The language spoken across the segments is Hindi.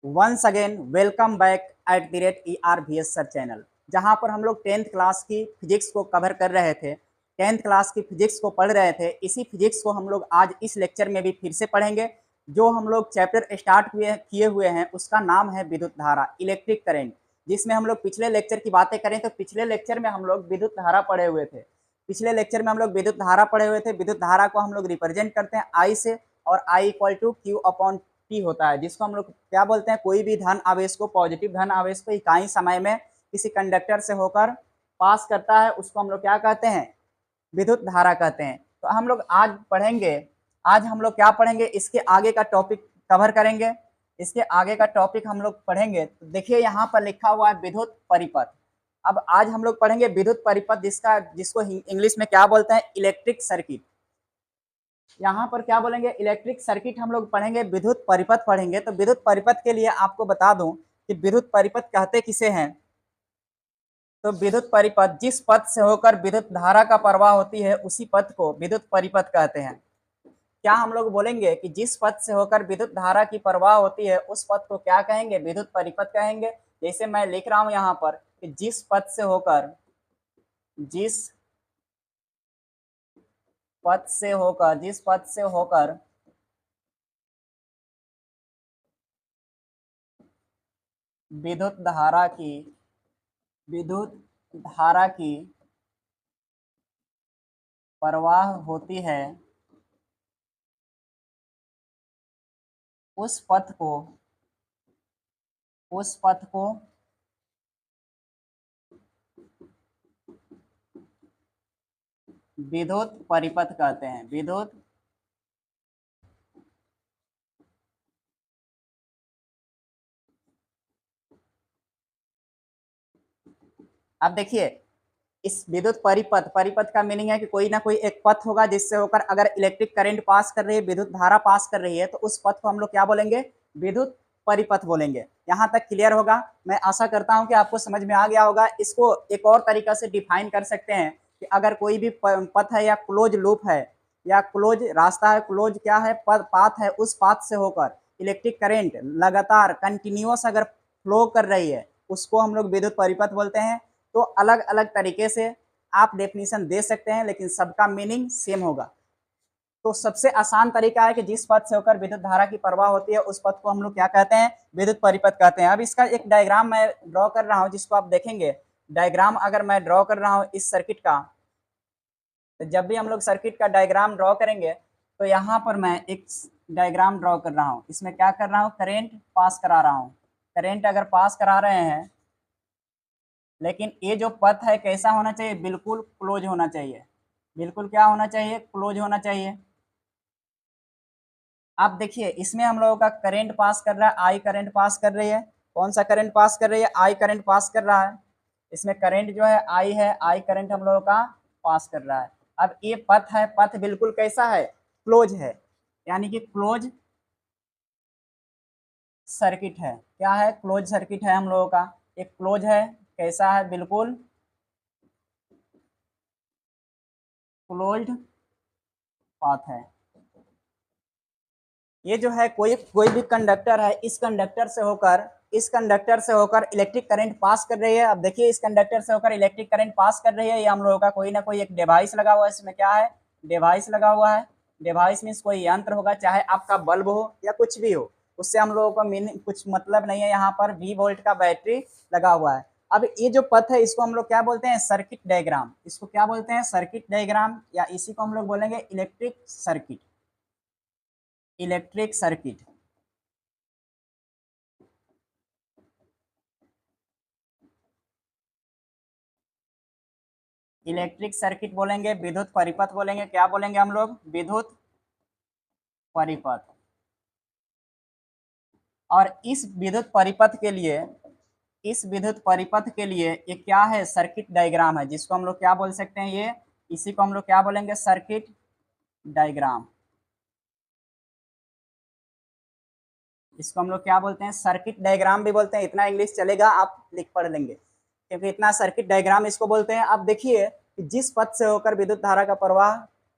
Once again welcome back at the rate ERVS sir channel, जहाँ पर हम लोग 10th क्लास की फिजिक्स को कवर कर रहे थे। 10th क्लास की फिजिक्स को पढ़ रहे थे। इसी फिजिक्स को हम लोग आज इस लेक्चर में भी फिर से पढ़ेंगे। जो हम लोग चैप्टर स्टार्ट किए हुए हैं उसका नाम है विद्युत धारा, इलेक्ट्रिक करंट। जिसमें हम लोग पिछले लेक्चर की बातें करें तो पिछले लेक्चर में हम लोग विद्युत धारा पढ़े हुए थे। पिछले लेक्चर में हम लोग विद्युत धारा पढ़े हुए थे। विद्युत धारा को हम लोग रिप्रेजेंट करते हैं आई से, और I equal to Q upon T होता है, जिसको हम लोग क्या बोलते हैं, कोई भी धन आवेश को, पॉजिटिव धन आवेश को इकाई समय में किसी कंडक्टर से होकर पास करता है, उसको हम लोग क्या कहते हैं, विद्युत धारा कहते हैं। तो हम लोग आज पढ़ेंगे, आज हम लोग क्या पढ़ेंगे, इसके आगे का टॉपिक कवर करेंगे। इसके आगे का टॉपिक हम लोग पढ़ेंगे। तो देखिए यहाँ पर लिखा हुआ है विद्युत परिपथ। अब आज हम लोग पढ़ेंगे विद्युत परिपथ, जिसको इंग्लिश में क्या बोलते हैं, इलेक्ट्रिक सर्किट। यहाँ पर क्या बोलेंगे, इलेक्ट्रिक सर्किट हम लोग पढ़ेंगे, विद्युत परिपथ पढ़ेंगे। तो विद्युत परिपथ के लिए आपको बता दूं कि विद्युत परिपथ कहते किसे हैं। तो विद्युत परिपथ जिस पथ से होकर विद्युत धारा का प्रवाह होती है उसी पथ को विद्युत परिपथ कहते हैं। क्या हम लोग बोलेंगे कि जिस पथ से होकर विद्युत धारा की प्रवाह होती है उस पथ को क्या कहेंगे, विद्युत परिपथ कहेंगे। जैसे मैं लिख रहा हूं यहाँ पर कि जिस पथ से होकर जिस पथ से होकर विद्युत धारा की प्रवाह होती है उस पथ को विद्युत परिपथ कहते हैं। विद्युत अब देखिए, इस विद्युत परिपथ का मीनिंग है कि कोई ना कोई एक पथ होगा जिससे होकर अगर इलेक्ट्रिक करंट पास कर रही है, विद्युत धारा पास कर रही है, तो उस पथ को हम लोग क्या बोलेंगे, विद्युत परिपथ बोलेंगे। यहाँ तक क्लियर होगा। मैं आशा करता हूँ कि आपको समझ में आ गया होगा। इसको एक और तरीका से डिफाइन कर सकते हैं कि अगर कोई भी पथ है या क्लोज लूप है या क्लोज रास्ता है, क्लोज क्या है, पाथ है, उस पाथ से होकर इलेक्ट्रिक करेंट लगातार कंटिन्यूअस अगर फ्लो कर रही है उसको हम लोग विद्युत परिपथ बोलते हैं। तो अलग अलग तरीके से आप डेफिनेशन दे सकते हैं, लेकिन सबका मीनिंग सेम होगा। तो सबसे आसान तरीका है कि जिस पथ से होकर विद्युत धारा की प्रवाह होती है उस पथ को हम लोग क्या कहते हैं, विद्युत परिपथ कहते हैं। अब इसका एक डायग्राम मैं ड्रॉ कर रहा हूं जिसको आप देखेंगे। डायग्राम अगर मैं ड्रॉ कर रहा हूं इस सर्किट का, तो जब भी हम लोग सर्किट का डायग्राम ड्रॉ करेंगे तो यहाँ पर मैं एक डायग्राम ड्रॉ कर रहा हूँ। इसमें क्या कर रहा हूँ, करेंट पास करा रहा हूँ। करेंट अगर पास करा रहे हैं, लेकिन ये जो पथ है कैसा होना चाहिए, बिल्कुल क्लोज होना चाहिए। बिल्कुल क्या होना चाहिए, क्लोज होना चाहिए। आप देखिए इसमें हम लोगों का करंट पास कर रहा है, आई करंट पास कर रही है। कौन सा करंट पास कर रही है, आई करंट पास कर रहा है। इसमें करंट जो है आई है, आई करंट हम लोगों का पास कर रहा है। अब ये पथ है, पथ बिल्कुल कैसा है, क्लोज है, यानी कि क्लोज सर्किट है। क्या है, क्लोज सर्किट है हम लोगों का। एक क्लोज है, कैसा है, बिल्कुल क्लोज्ड पाथ है। ये जो है कोई कोई भी कंडक्टर है, इस कंडक्टर से होकर इलेक्ट्रिक करंट पास कर रही है। अब देखिए इस कंडक्टर से होकर इलेक्ट्रिक करंट पास कर रही है, ये हम लोगों का कोई ना कोई एक डिवाइस लगा हुआ है। इसमें क्या है, डिवाइस लगा हुआ है। डिवाइस मीन्स कोई यंत्र होगा, चाहे आपका बल्ब हो या कुछ भी हो, उससे हम लोगों को मीनिंग कुछ मतलब नहीं है। यहाँ पर V वोल्ट का बैटरी लगा हुआ है। अब ये जो पथ है इसको हम लोग क्या बोलते हैं, सर्किट डायग्राम। इसको क्या बोलते हैं, सर्किट डायग्राम, या इसी को हम लोग बोलेंगे electric circuit. Electric circuit electric circuit बोलेंगे, विद्युत परिपथ बोलेंगे। क्या बोलेंगे हम लोग, विद्युत परिपथ। और इस विद्युत परिपथ के लिए ये क्या है, सर्किट डायग्राम है, जिसको हम लोग क्या बोल सकते हैं, ये इसी को हम लोग क्या बोलेंगे, सर्किट डायग्राम। इसको हम लोग क्या बोलते हैं, सर्किट डायग्राम भी बोलते हैं। इतना इंग्लिश चलेगा, आप लिख पढ़ लेंगे, क्योंकि इतना सर्किट डायग्राम इसको बोलते हैं। अब देखिए कि जिस पथ से होकर विद्युत धारा का प्रवाह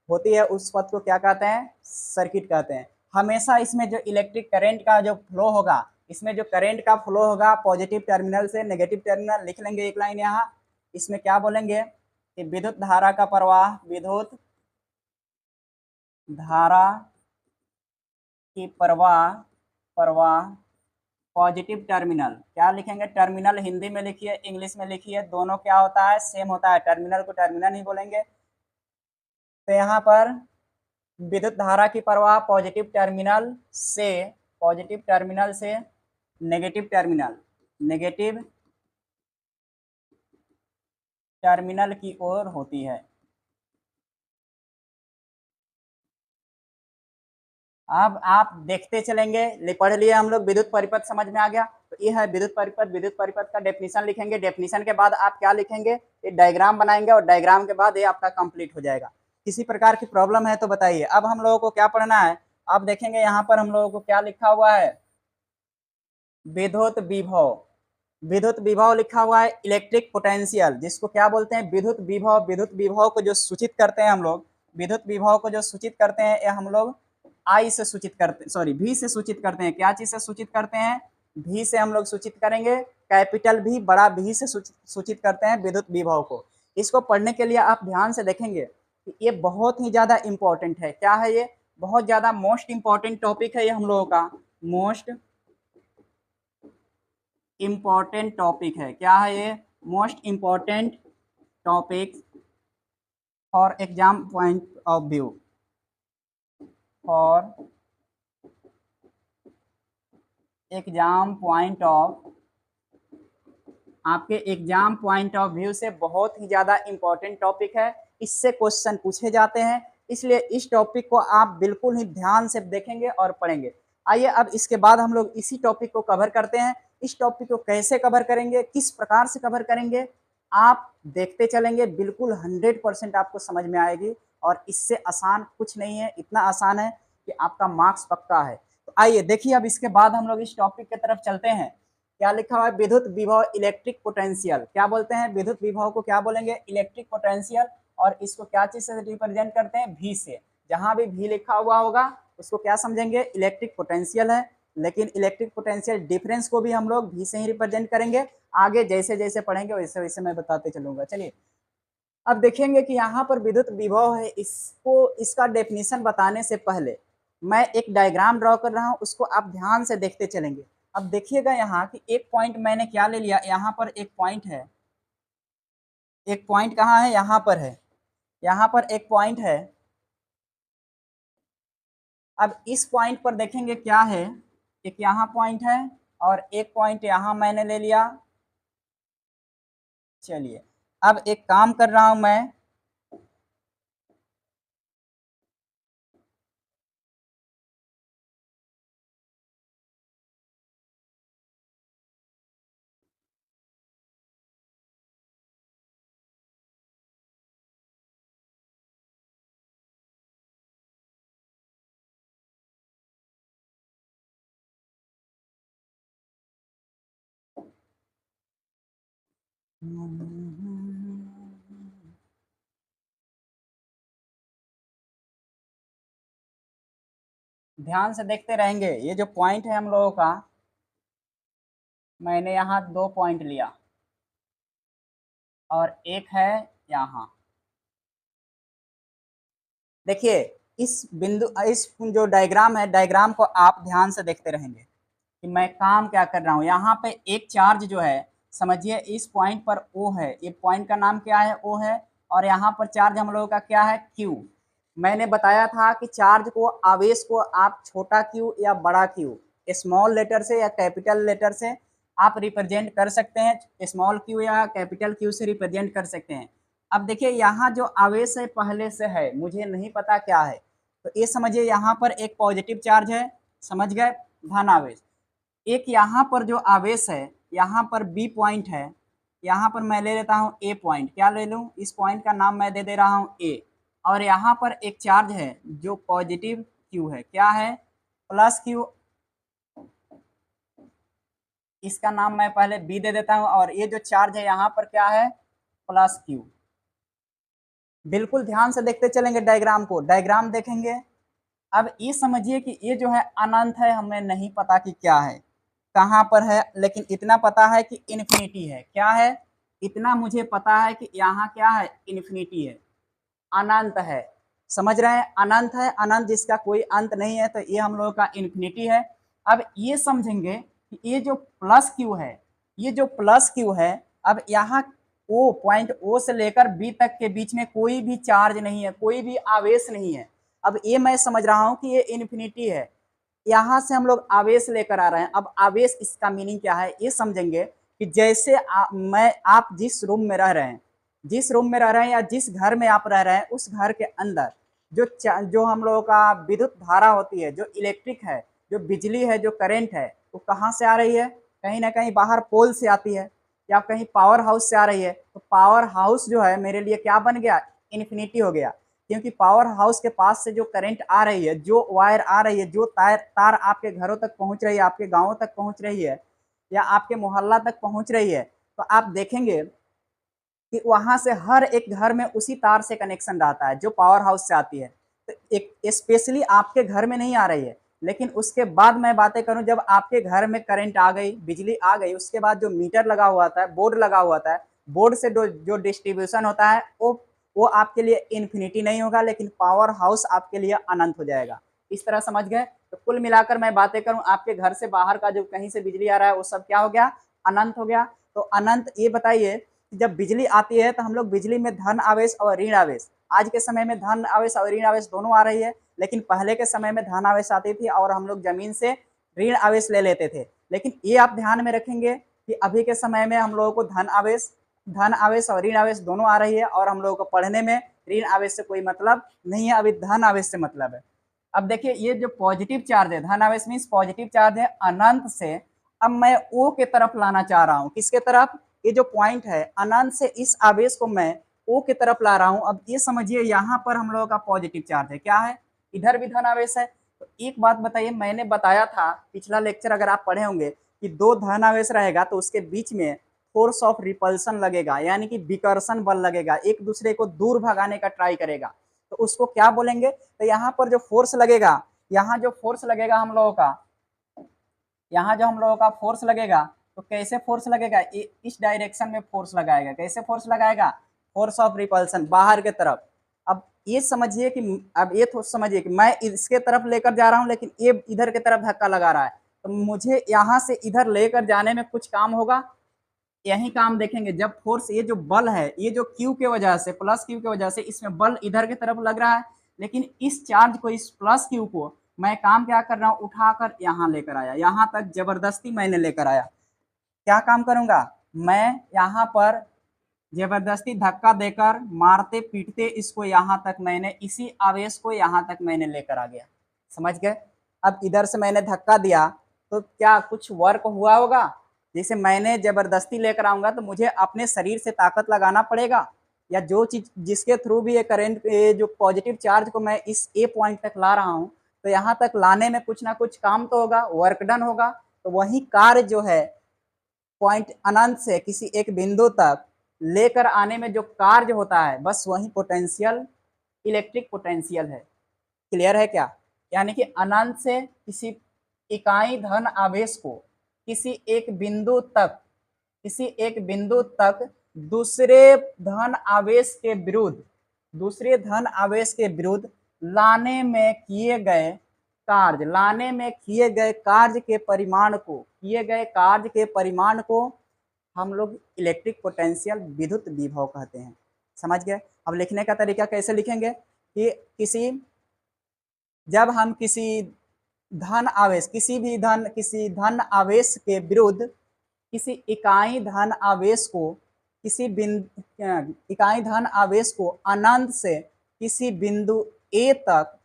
होती है उस पथ को क्या कहते हैं, सर्किट कहते हैं। हमेशा इसमें जो इलेक्ट्रिक करंट का जो फ्लो होगा, इसमें जो करंट का फ्लो होगा पॉजिटिव टर्मिनल से नेगेटिव टर्मिनल, लिख लेंगे एक लाइन यहाँ। इसमें क्या बोलेंगे कि विद्युत धारा का प्रवाह, विद्युत धारा की प्रवाह पॉजिटिव टर्मिनल, क्या लिखेंगे, टर्मिनल हिंदी में लिखिए, इंग्लिश में लिखिए, दोनों क्या होता है, सेम होता है, टर्मिनल को टर्मिनल ही बोलेंगे। तो यहाँ पर विद्युत धारा की प्रवाह पॉजिटिव टर्मिनल से नेगेटिव टर्मिनल की ओर होती है। अब आप देखते चलेंगे, पढ़ लिए हम लोग, विद्युत परिपथ समझ में आ गया। तो ये है विद्युत परिपथ का डेफिनेशन लिखेंगे। डेफिनेशन के बाद आप क्या लिखेंगे, ये डायग्राम बनाएंगे और डायग्राम के बाद ये आपका कंप्लीट हो जाएगा। किसी प्रकार की प्रॉब्लम है तो बताइए। अब हम लोगों को क्या पढ़ना है, आप देखेंगे यहाँ पर हम लोगों को क्या लिखा हुआ है, विद्युत विभव लिखा हुआ है, इलेक्ट्रिक पोटेंशियल, जिसको क्या बोलते हैं, विद्युत विभव को जो सूचित करते हैं हम लोग, विद्युत विभव को जो सूचित करते हैं, ये हम लोग आई से सूचित करते हैं, सॉरी वी से सूचित करते हैं। क्या चीज से सूचित करते हैं, वी से हम लोग सूचित करेंगे, कैपिटल भी, बड़ा वी से सूचित करते हैं विद्युत विभव को। इसको पढ़ने के लिए आप ध्यान से देखेंगे कि ये बहुत ही ज्यादा इंपॉर्टेंट है। क्या है ये, बहुत ज्यादा मोस्ट इंपॉर्टेंट टॉपिक है ये हम लोगों का, मोस्ट इम्पॉर्टेंट टॉपिक है। क्या है ये, most important topic for exam point of view, for exam point of, आपके एग्जाम पॉइंट ऑफ व्यू से बहुत ही ज़्यादा इम्पॉर्टेंट टॉपिक है। इससे क्वेश्चन पूछे जाते हैं, इसलिए इस टॉपिक को आप बिल्कुल ही ध्यान से देखेंगे और पढ़ेंगे। आइए अब इसके बाद हम लोग इसी टॉपिक को कवर करते हैं। इस टॉपिक को कैसे कवर करेंगे, किस प्रकार से कवर करेंगे, आप देखते चलेंगे, बिल्कुल 100% आपको समझ में आएगी। और इससे आसान कुछ नहीं है, इतना आसान है कि आपका मार्क्स पक्का है। तो आइए देखिए, अब इसके बाद हम लोग इस टॉपिक की तरफ चलते हैं। क्या लिखा हुआ है, विद्युत विभव इलेक्ट्रिक पोटेंशियल, क्या बोलते हैं, विद्युत विभव को क्या बोलेंगे, इलेक्ट्रिक पोटेंशियल। और इसको क्या चीज से रिप्रेजेंट करते हैं, भी से। जहां भी भी लिखा हुआ होगा उसको क्या समझेंगे, इलेक्ट्रिक पोटेंशियल है। लेकिन इलेक्ट्रिक पोटेंशियल डिफरेंस को भी हम लोग भी से ही रिप्रेजेंट करेंगे। आगे जैसे जैसे पढ़ेंगे वैसे वैसे मैं बताते चलूंगा। चलिए अब देखेंगे कि यहाँ पर विद्युत विभव है, इसको, इसका डेफिनेशन बताने से पहले मैं एक डायग्राम ड्रॉ कर रहा हूँ, उसको आप ध्यान से देखते चलेंगे। अब देखिएगा यहाँ कि एक पॉइंट मैंने क्या ले लिया, यहाँ पर एक पॉइंट है, एक पॉइंट कहाँ है, यहाँ पर है, यहाँ पर एक पॉइंट है। अब इस पॉइंट पर देखेंगे क्या है, एक यहाँ पॉइंट है और एक पॉइंट यहाँ मैंने ले लिया। चलिए अब एक काम कर रहा हूं मैं, ध्यान से देखते रहेंगे। ये जो पॉइंट है हम लोगों का, मैंने यहाँ 2 पॉइंट लिया और एक है यहाँ। देखिए इस बिंदु, इस जो डायग्राम है, डायग्राम को आप ध्यान से देखते रहेंगे कि मैं काम क्या कर रहा हूँ। यहाँ पे एक चार्ज जो है, समझिए इस पॉइंट पर O है, ये पॉइंट का नाम क्या है, O है। और यहाँ पर चार्ज हम लोगों का क्या है, Q। मैंने बताया था कि चार्ज को, आवेश को आप छोटा q या बड़ा q, स्मॉल लेटर से या कैपिटल लेटर से आप रिप्रेजेंट कर सकते हैं, स्मॉल q या कैपिटल q से रिप्रेजेंट कर सकते हैं। अब देखिए यहाँ जो आवेश है पहले से है, मुझे नहीं पता क्या है, तो ये समझिए यहाँ पर एक पॉजिटिव चार्ज है, समझ गए, धन आवेश। एक यहाँ पर जो आवेश है, यहाँ पर B पॉइंट है, यहाँ पर मैं ले लेता हूँ A पॉइंट, क्या ले लूँ, इस पॉइंट का नाम मैं दे दे रहा हूँ A। और यहाँ पर एक चार्ज है जो पॉजिटिव Q है, क्या है, प्लस Q, इसका नाम मैं पहले B दे देता हूँ। और ये जो चार्ज है यहाँ पर क्या है, प्लस Q। बिल्कुल ध्यान से देखते चलेंगे डायग्राम को, डायग्राम देखेंगे। अब ये समझिए कि ये जो है अनंत है, हमें नहीं पता कि क्या है, कहाँ पर है, लेकिन इतना पता है कि इन्फिनिटी है। क्या है? इतना मुझे पता है कि यहाँ क्या है, इन्फिनिटी है, अनंत है। समझ रहे हैं? अनंत है, अनंत जिसका कोई अंत नहीं है, तो ये हम लोगों का इन्फिनिटी है। अब ये समझेंगे कि ये जो प्लस क्यू है, ये जो प्लस क्यू है, अब यहाँ ओ पॉइंट ओ से लेकर बी तक के बीच में कोई भी चार्ज नहीं है, कोई भी आवेश नहीं है। अब ये मैं समझ रहा हूँ कि ये इन्फिनिटी है, यहाँ से हम लोग आवेश लेकर आ रहे हैं। अब आवेश, इसका मीनिंग क्या है ये समझेंगे कि जैसे आप जिस रूम में रह रहे हैं, जिस रूम में रह रहे हैं या जिस घर में आप रह रहे हैं, उस घर के अंदर जो हम लोगों का विद्युत धारा होती है, जो इलेक्ट्रिक है, जो बिजली है, जो करंट है, वो कहाँ से आ रही है? कहीं ना कहीं बाहर पोल से आती है या कहीं पावर हाउस से आ रही है। तो पावर हाउस जो है मेरे लिए क्या बन गया? इन्फिनिटी हो गया, क्योंकि पावर हाउस के पास से जो करंट आ रही है, जो वायर आ रही है, जो तार आपके घरों तक पहुंच रही है, आपके गांवों तक पहुंच रही है या आपके मोहल्ला तक पहुंच रही है, तो आप देखेंगे कि वहां से हर एक घर में उसी तार से कनेक्शन रहता है जो पावर हाउस से आती है। तो एक स्पेशली आपके घर में नहीं आ रही है, लेकिन उसके बाद मैं बातें करूं, जब आपके घर में करंट आ गई, बिजली आ गई, उसके बाद जो मीटर लगा हुआ था, बोर्ड लगा हुआ था, बोर्ड से जो डिस्ट्रीब्यूशन होता है वो आपके लिए इन्फिनिटी नहीं होगा, लेकिन पावर हाउस आपके लिए अनंत हो जाएगा। इस तरह समझ गए? तो कुल मिलाकर मैं बातें करूं, आपके घर से बाहर का जो कहीं से बिजली आ रहा है वो सब क्या हो गया? अनंत हो गया। तो अनंत, ये बताइए, जब बिजली आती है तो हम लोग बिजली में धन आवेश और ऋण आवेश, आज के समय में धन आवेश और ऋण आवेश दोनों आ रही है, लेकिन पहले के समय में धन आवेश आती थी और हम लोग जमीन से ऋण आवेश ले लेते थे। लेकिन ये आप ध्यान में रखेंगे कि अभी के समय में हम लोगों को धन आवेश और ऋण आवेश दोनों आ रही है, और हम लोगों को पढ़ने में ऋण आवेश से कोई मतलब नहीं है, अभी धन आवेश से मतलब है। अब देखिए, ये जो पॉजिटिव चार्ज है, धन आवेश मीन्स पॉजिटिव चार्ज है अनंत से, अब मैं ओ के तरफ लाना चाह रहा हूँ। किसके तरफ? ये जो पॉइंट है अनंत से, इस आवेश को मैं ओ की तरफ ला रहा हूं। अब ये समझिए, यहाँ पर हम लोगों का पॉजिटिव चार्ज है, क्या है? इधर भी धन आवेश है। तो एक बात बताइए, मैंने बताया था पिछला लेक्चर अगर आप पढ़े होंगे कि दो धन आवेश रहेगा तो उसके बीच में फोर्स ऑफ रिपल्सन लगेगा, यानी कि विकर्षण बल लगेगा, एक दूसरे को दूर भगाने का ट्राई करेगा। तो उसको क्या बोलेंगे? तो यहाँ पर जो फोर्स लगेगा, यहाँ जो फोर्स लगेगा हम लोगों का, यहाँ जो हम लोगों का फोर्स लगेगा, तो कैसे फोर्स लगेगा? इस डायरेक्शन में फोर्स लगाएगा। कैसे फोर्स लगाएगा? फोर्स ऑफ रिपल्सन, बाहर के तरफ। अब ये समझिए कि, अब ये तो समझिए कि मैं इसके तरफ लेकर जा रहा हूँ, लेकिन ये इधर की तरफ धक्का लगा रहा है, तो मुझे यहाँ से इधर लेकर जाने में कुछ काम होगा? यही काम देखेंगे जब फोर्स, ये जो बल है, ये जो क्यू के वजह से, प्लस क्यू के वजह से इसमें बल इधर की तरफ लग रहा है, लेकिन इस चार्ज को, इस प्लस क्यू को मैं काम क्या कर रहा हूँ? उठाकर यहाँ लेकर आया, यहाँ तक जबरदस्ती मैंने लेकर आया। क्या काम करूंगा? मैं यहाँ पर जबरदस्ती धक्का देकर, मारते पीटते इसको यहाँ तक, मैंने इसी आवेश को यहाँ तक मैंने लेकर आ गया। समझ गए? अब इधर से मैंने धक्का दिया तो क्या कुछ वर्क हुआ होगा? जैसे मैंने जबरदस्ती लेकर आऊंगा तो मुझे अपने शरीर से ताकत लगाना पड़ेगा, या जो चीज जिसके थ्रू भी ये करंट, जो पॉजिटिव चार्ज को मैं इस ए पॉइंट तक ला रहा हूँ, तो यहाँ तक लाने में कुछ ना कुछ काम तो होगा, वर्क डन होगा। तो वही कार्य जो है, पॉइंट अनंत से किसी एक बिंदु तक लेकर आने में जो कार्य होता है, बस वही पोटेंशियल, इलेक्ट्रिक पोटेंशियल है। क्लियर है क्या? यानी कि अनंत से किसी इकाई धन आवेश को किसी एक बिंदु तक, किसी एक बिंदु तक दूसरे धन आवेश के विरुद्ध, दूसरे धन आवेश के विरुद्ध लाने में किए गए कार्य, लाने में किए गए कार्य के परिमाण को, किए गए कार्य के परिमाण को हम लोग इलेक्ट्रिक पोटेंशियल, विद्युत विभव कहते हैं। समझ गए? अब लिखने का तरीका कैसे लिखेंगे कि जब हम किसी धन आवेश, किसी धन आवेश के विरुद्ध किसी इकाई धन आवेश को, इकाई धन आवेश को अनंत से किसी बिंदु ए तक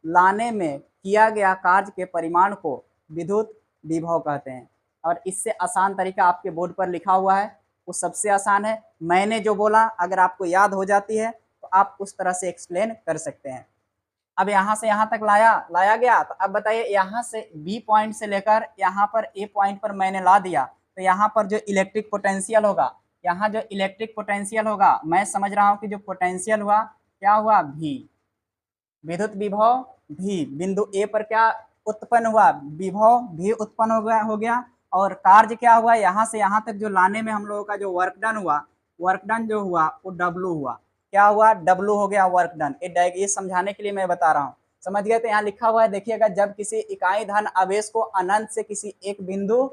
लाने में किया गया कार्य के परिमाण को विद्युत विभव कहते हैं। और इससे आसान तरीका आपके बोर्ड पर लिखा हुआ है, वो सबसे आसान है। मैंने जो बोला अगर आपको याद हो जाती है तो आप उस तरह से एक्सप्लेन कर सकते हैं। अब यहाँ से यहाँ तक लाया गया, तो अब बताइए, यहाँ से बी पॉइंट से लेकर यहाँ पर ए पॉइंट पर मैंने ला दिया, तो यहाँ पर जो इलेक्ट्रिक पोटेंशियल होगा, यहाँ जो इलेक्ट्रिक पोटेंशियल होगा, मैं समझ रहा हूँ कि जो पोटेंशियल हुआ क्या हुआ? भी विद्युत विभव भी बिंदु ए पर क्या उत्पन्न हुआ, विभव भी उत्पन्न हो गया और कार्य क्या हुआ, यहाँ से यहाँ तक जो लाने में हम लोगों का जो वर्क डन हुआ, वर्क डन जो हुआ वो W हुआ। क्या हुआ, W हो गया वर्क डन। ये समझाने के लिए मैं बता रहा हूँ, समझ गए। तो यहाँ लिखा हुआ है, देखिएगा, जब किसी इकाई धन आवेश को अनंत से किसी एक बिंदु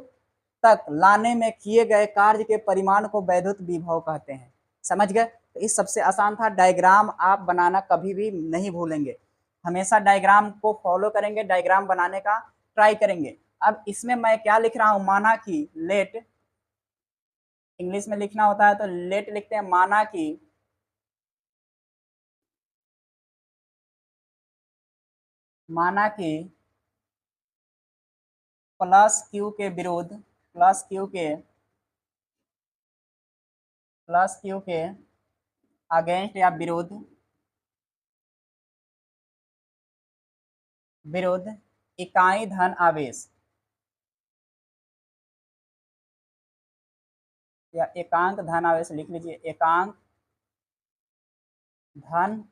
तक लाने में किए गए कार्य के परिमाण को वैद्युत विभव कहते हैं। समझ गए। तो इस सबसे आसान था। डायग्राम आप बनाना कभी भी नहीं भूलेंगे, हमेशा डायग्राम को फॉलो करेंगे, डायग्राम बनाने का ट्राई करेंगे। अब इसमें मैं क्या लिख रहा हूं, माना कि लेट, इंग्लिश में लिखना होता है तो लेट लिखते हैं, माना कि प्लस क्यू के विरुद्ध, प्लस क्यू के अगेंस्ट या विरुद्ध इकाई धन आवेश या एकांक धन आवेश लिख लीजिए, एकांक धन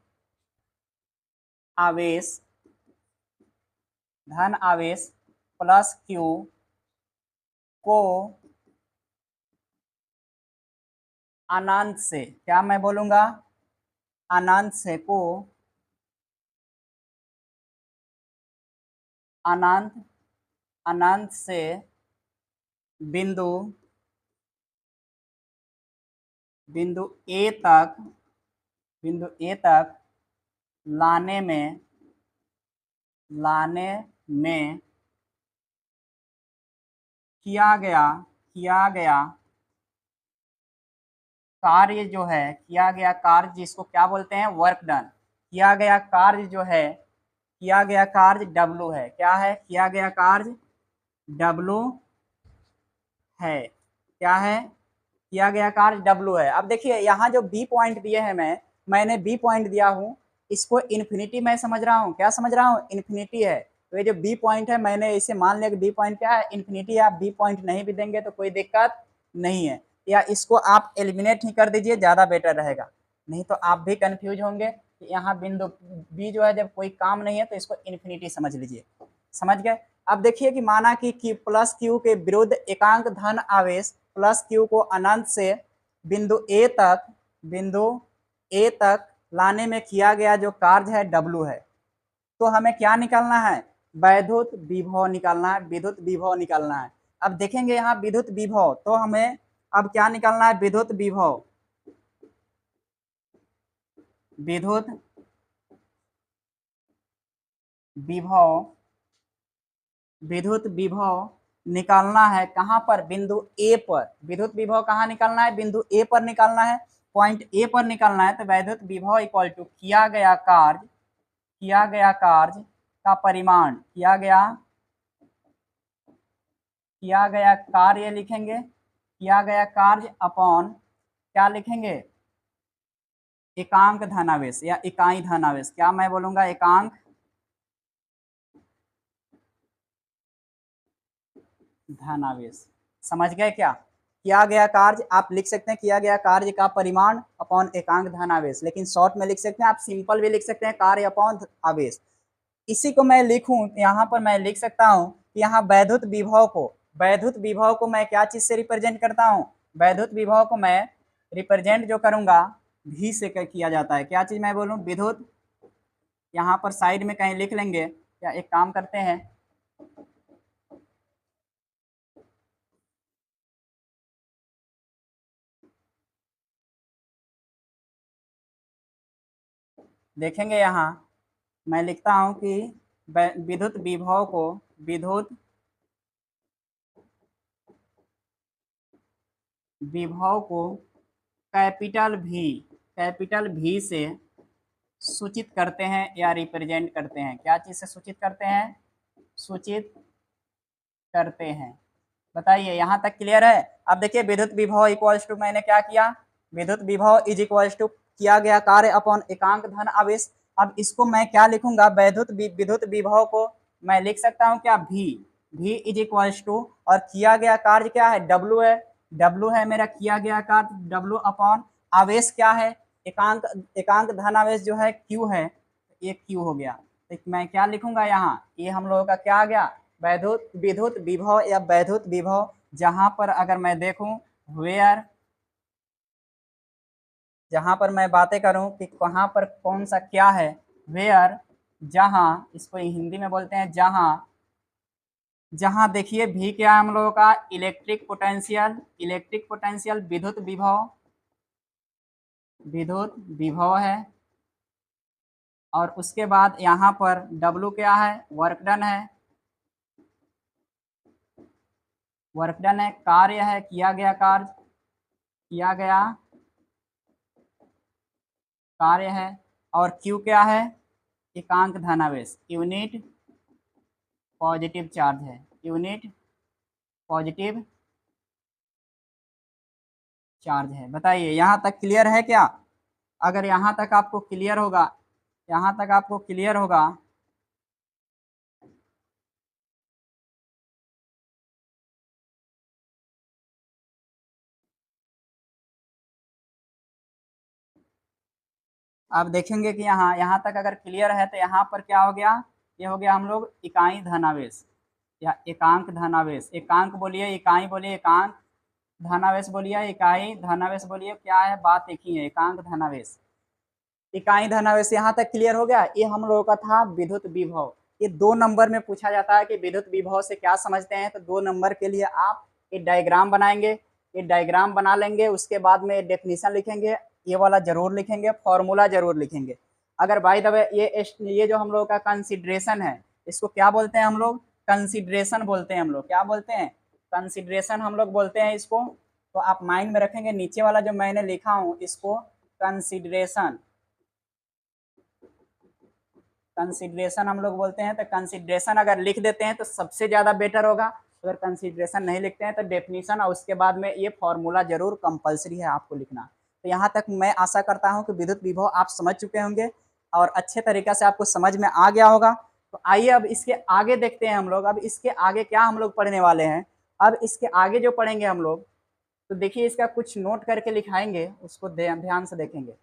आवेश प्लस क्यू को अनंत से, क्या मैं बोलूंगा, अनंत से को अनंत से बिंदु ए तक लाने में किया गया कार्य जो है, किया गया कार्य जिसको क्या बोलते हैं, वर्क डन, किया गया कार्य जो है, किया गया कार्य W है। क्या है, किया गया कार्य W है। क्या है, किया गया कार्य W है। अब देखिए यहाँ जो B पॉइंट दिए हैं, मैंने B पॉइंट दिया हूँ, इसको इन्फिनिटी मैं समझ रहा हूँ, क्या समझ रहा हूँ, इन्फिनिटी है। तो ये जो B पॉइंट है, मैंने इसे मान लिया कि B पॉइंट क्या है, इन्फिनिटी। आप B पॉइंट नहीं भी देंगे तो कोई दिक्कत नहीं है, या इसको आप एलिमिनेट ही कर दीजिए, ज़्यादा बेटर रहेगा, नहीं तो आप भी कन्फ्यूज होंगे कि यहाँ बिंदु B जो है जब कोई काम नहीं है तो इसको इन्फिनिटी समझ लीजिए। समझ गए। अब देखिए कि माना कि प्लस क्यू के विरुद्ध एकांक धन आवेश प्लस क्यू को अनंत से बिंदु ए तक लाने में किया गया जो कार्य है W है। तो हमें क्या निकालना है, वैद्युत विभव निकालना है, विद्युत विभव निकालना है। अब देखेंगे यहाँ विद्युत विभव, तो हमें अब क्या निकालना है, विद्युत विभव निकालना है। कहाँ पर, बिंदु ए पर। विद्युत विभव कहाँ निकालना है, बिंदु ए पर निकालना है, पॉइंट ए पर निकालना है। तो वैद्युत विभव इक्वल टू किया गया कार्य का परिमाण, किया गया कार्य लिखेंगे, किया गया कार्य अपॉन क्या लिखेंगे, एकांक धनावेश या इकाई धनावेश। क्या मैं बोलूंगा, एकांक धनावेश। समझ गए क्या, किया गया कार्य आप लिख सकते हैं, किया गया कार्य का परिमाण अपॉन एकांक धनावेश, लेकिन शॉर्ट में लिख सकते हैं, आप सिंपल भी लिख सकते हैं, कार्य अपॉन आवेश। इसी को मैं लिखूं, यहाँ पर मैं लिख सकता हूँ कि यहाँ वैद्युत विभव को मैं क्या चीज से रिप्रेजेंट करता हूँ, वैद्युत विभव को मैं रिप्रेजेंट जो करूंगा V से किया जाता है। क्या चीज मैं बोलूँ, विद्युत, यहाँ पर साइड में कहीं लिख लेंगे, या एक काम करते हैं, देखेंगे यहाँ मैं लिखता हूं कि विद्युत विभव को कैपिटल V से सूचित करते हैं या रिप्रेजेंट करते हैं। क्या चीज से सूचित करते हैं, सूचित करते हैं। बताइए यहाँ तक क्लियर है। अब देखिए विद्युत विभव इक्वल्स टू, मैंने क्या किया, विद्युत विभव इज इक्वल्स टू किया गया कार्य अपॉन एकांक धन आवेश। अब इसको मैं क्या लिखूंगा, विद्युत विभव को मैं लिख सकता हूँ क्या, V इज इक्वल्स टू, और किया गया कार्य क्या है, W है मेरा किया गया कार्य, W अपॉन आवेश क्या है, एकांक धन आवेश जो है Q है, ये Q हो गया। तो तो मैं क्या लिखूंगा यहाँ, ये हम लोगों का क्या आ गया, वैद्युत विद्युत विभव या वैद्युत विभव। जहां पर अगर मैं देखूं वेयर, जहां पर मैं बातें करूं कि कहां पर कौन सा क्या है, वेयर, जहां, इसको हिंदी में बोलते हैं जहां, जहां देखिए भी क्या है हम लोगों का, इलेक्ट्रिक पोटेंशियल, इलेक्ट्रिक पोटेंशियल विद्युत विभव, विद्युत विभव है। और उसके बाद यहाँ पर W क्या है, वर्क डन है, वर्क डन है, कार्य है, किया गया कार्य, किया गया कार्य है। और Q क्या है, एकांक धनावेश, यूनिट पॉजिटिव चार्ज है, यूनिट पॉजिटिव चार्ज है। बताइए यहाँ तक क्लियर है क्या? अगर यहाँ तक आपको क्लियर होगा, यहाँ तक आपको क्लियर होगा, आप देखेंगे कि यहाँ तक अगर क्लियर है तो यहाँ पर क्या हो गया, ये हो गया हम लोग इकाई धनावेश या एकांक धनावेश। एकांक बोलिए, इकाई बोलिए, एकांक धनावेश बोलिए, इकाई धनावेश बोलिए, क्या है, बात एक ही है, एकांक धनावेश, इकाई धनावेश। यहाँ तक क्लियर हो गया। ये हम लोगों का था विद्युत विभव। ये 2 नंबर में पूछा जाता है कि विद्युत विभव से क्या समझते हैं, तो 2 नंबर के लिए आप एक डायग्राम बनाएंगे, ये डायग्राम बना लेंगे, उसके बाद में डेफिनेशन लिखेंगे, ये वाला जरूर लिखेंगे, फॉर्मूला जरूर लिखेंगे। अगर बाय द वे ये जो हम लोग का कंसिडरेशन है, इसको क्या बोलते हैं हम लोग, कंसिडरेशन बोलते हैं हम लोग, क्या बोलते हैं, कंसिडरेशन हम लोग बोलते हैं इसको। तो आप माइंड में रखेंगे, नीचे वाला जो मैंने लिखा हूँ इसको कंसिडरेशन, कंसिडरेशन हम लोग बोलते हैं। तो कंसिडरेशन अगर लिख देते हैं तो सबसे ज़्यादा बेटर होगा। अगर कंसिडरेशन नहीं लिखते हैं तो डेफिनेशन और उसके बाद में ये फॉर्मूला जरूर कंपलसरी है आपको लिखना। तो यहाँ तक मैं आशा करता हूँ कि विद्युत विभव आप समझ चुके होंगे और अच्छे तरीके से आपको समझ में आ गया होगा। तो आइए अब इसके आगे देखते हैं हम लोग, अब इसके आगे क्या हम लोग पढ़ने वाले हैं। अब इसके आगे जो पढ़ेंगे हम लोग, तो देखिए इसका कुछ नोट करके लिखाएंगे, उसको ध्यान से देखेंगे।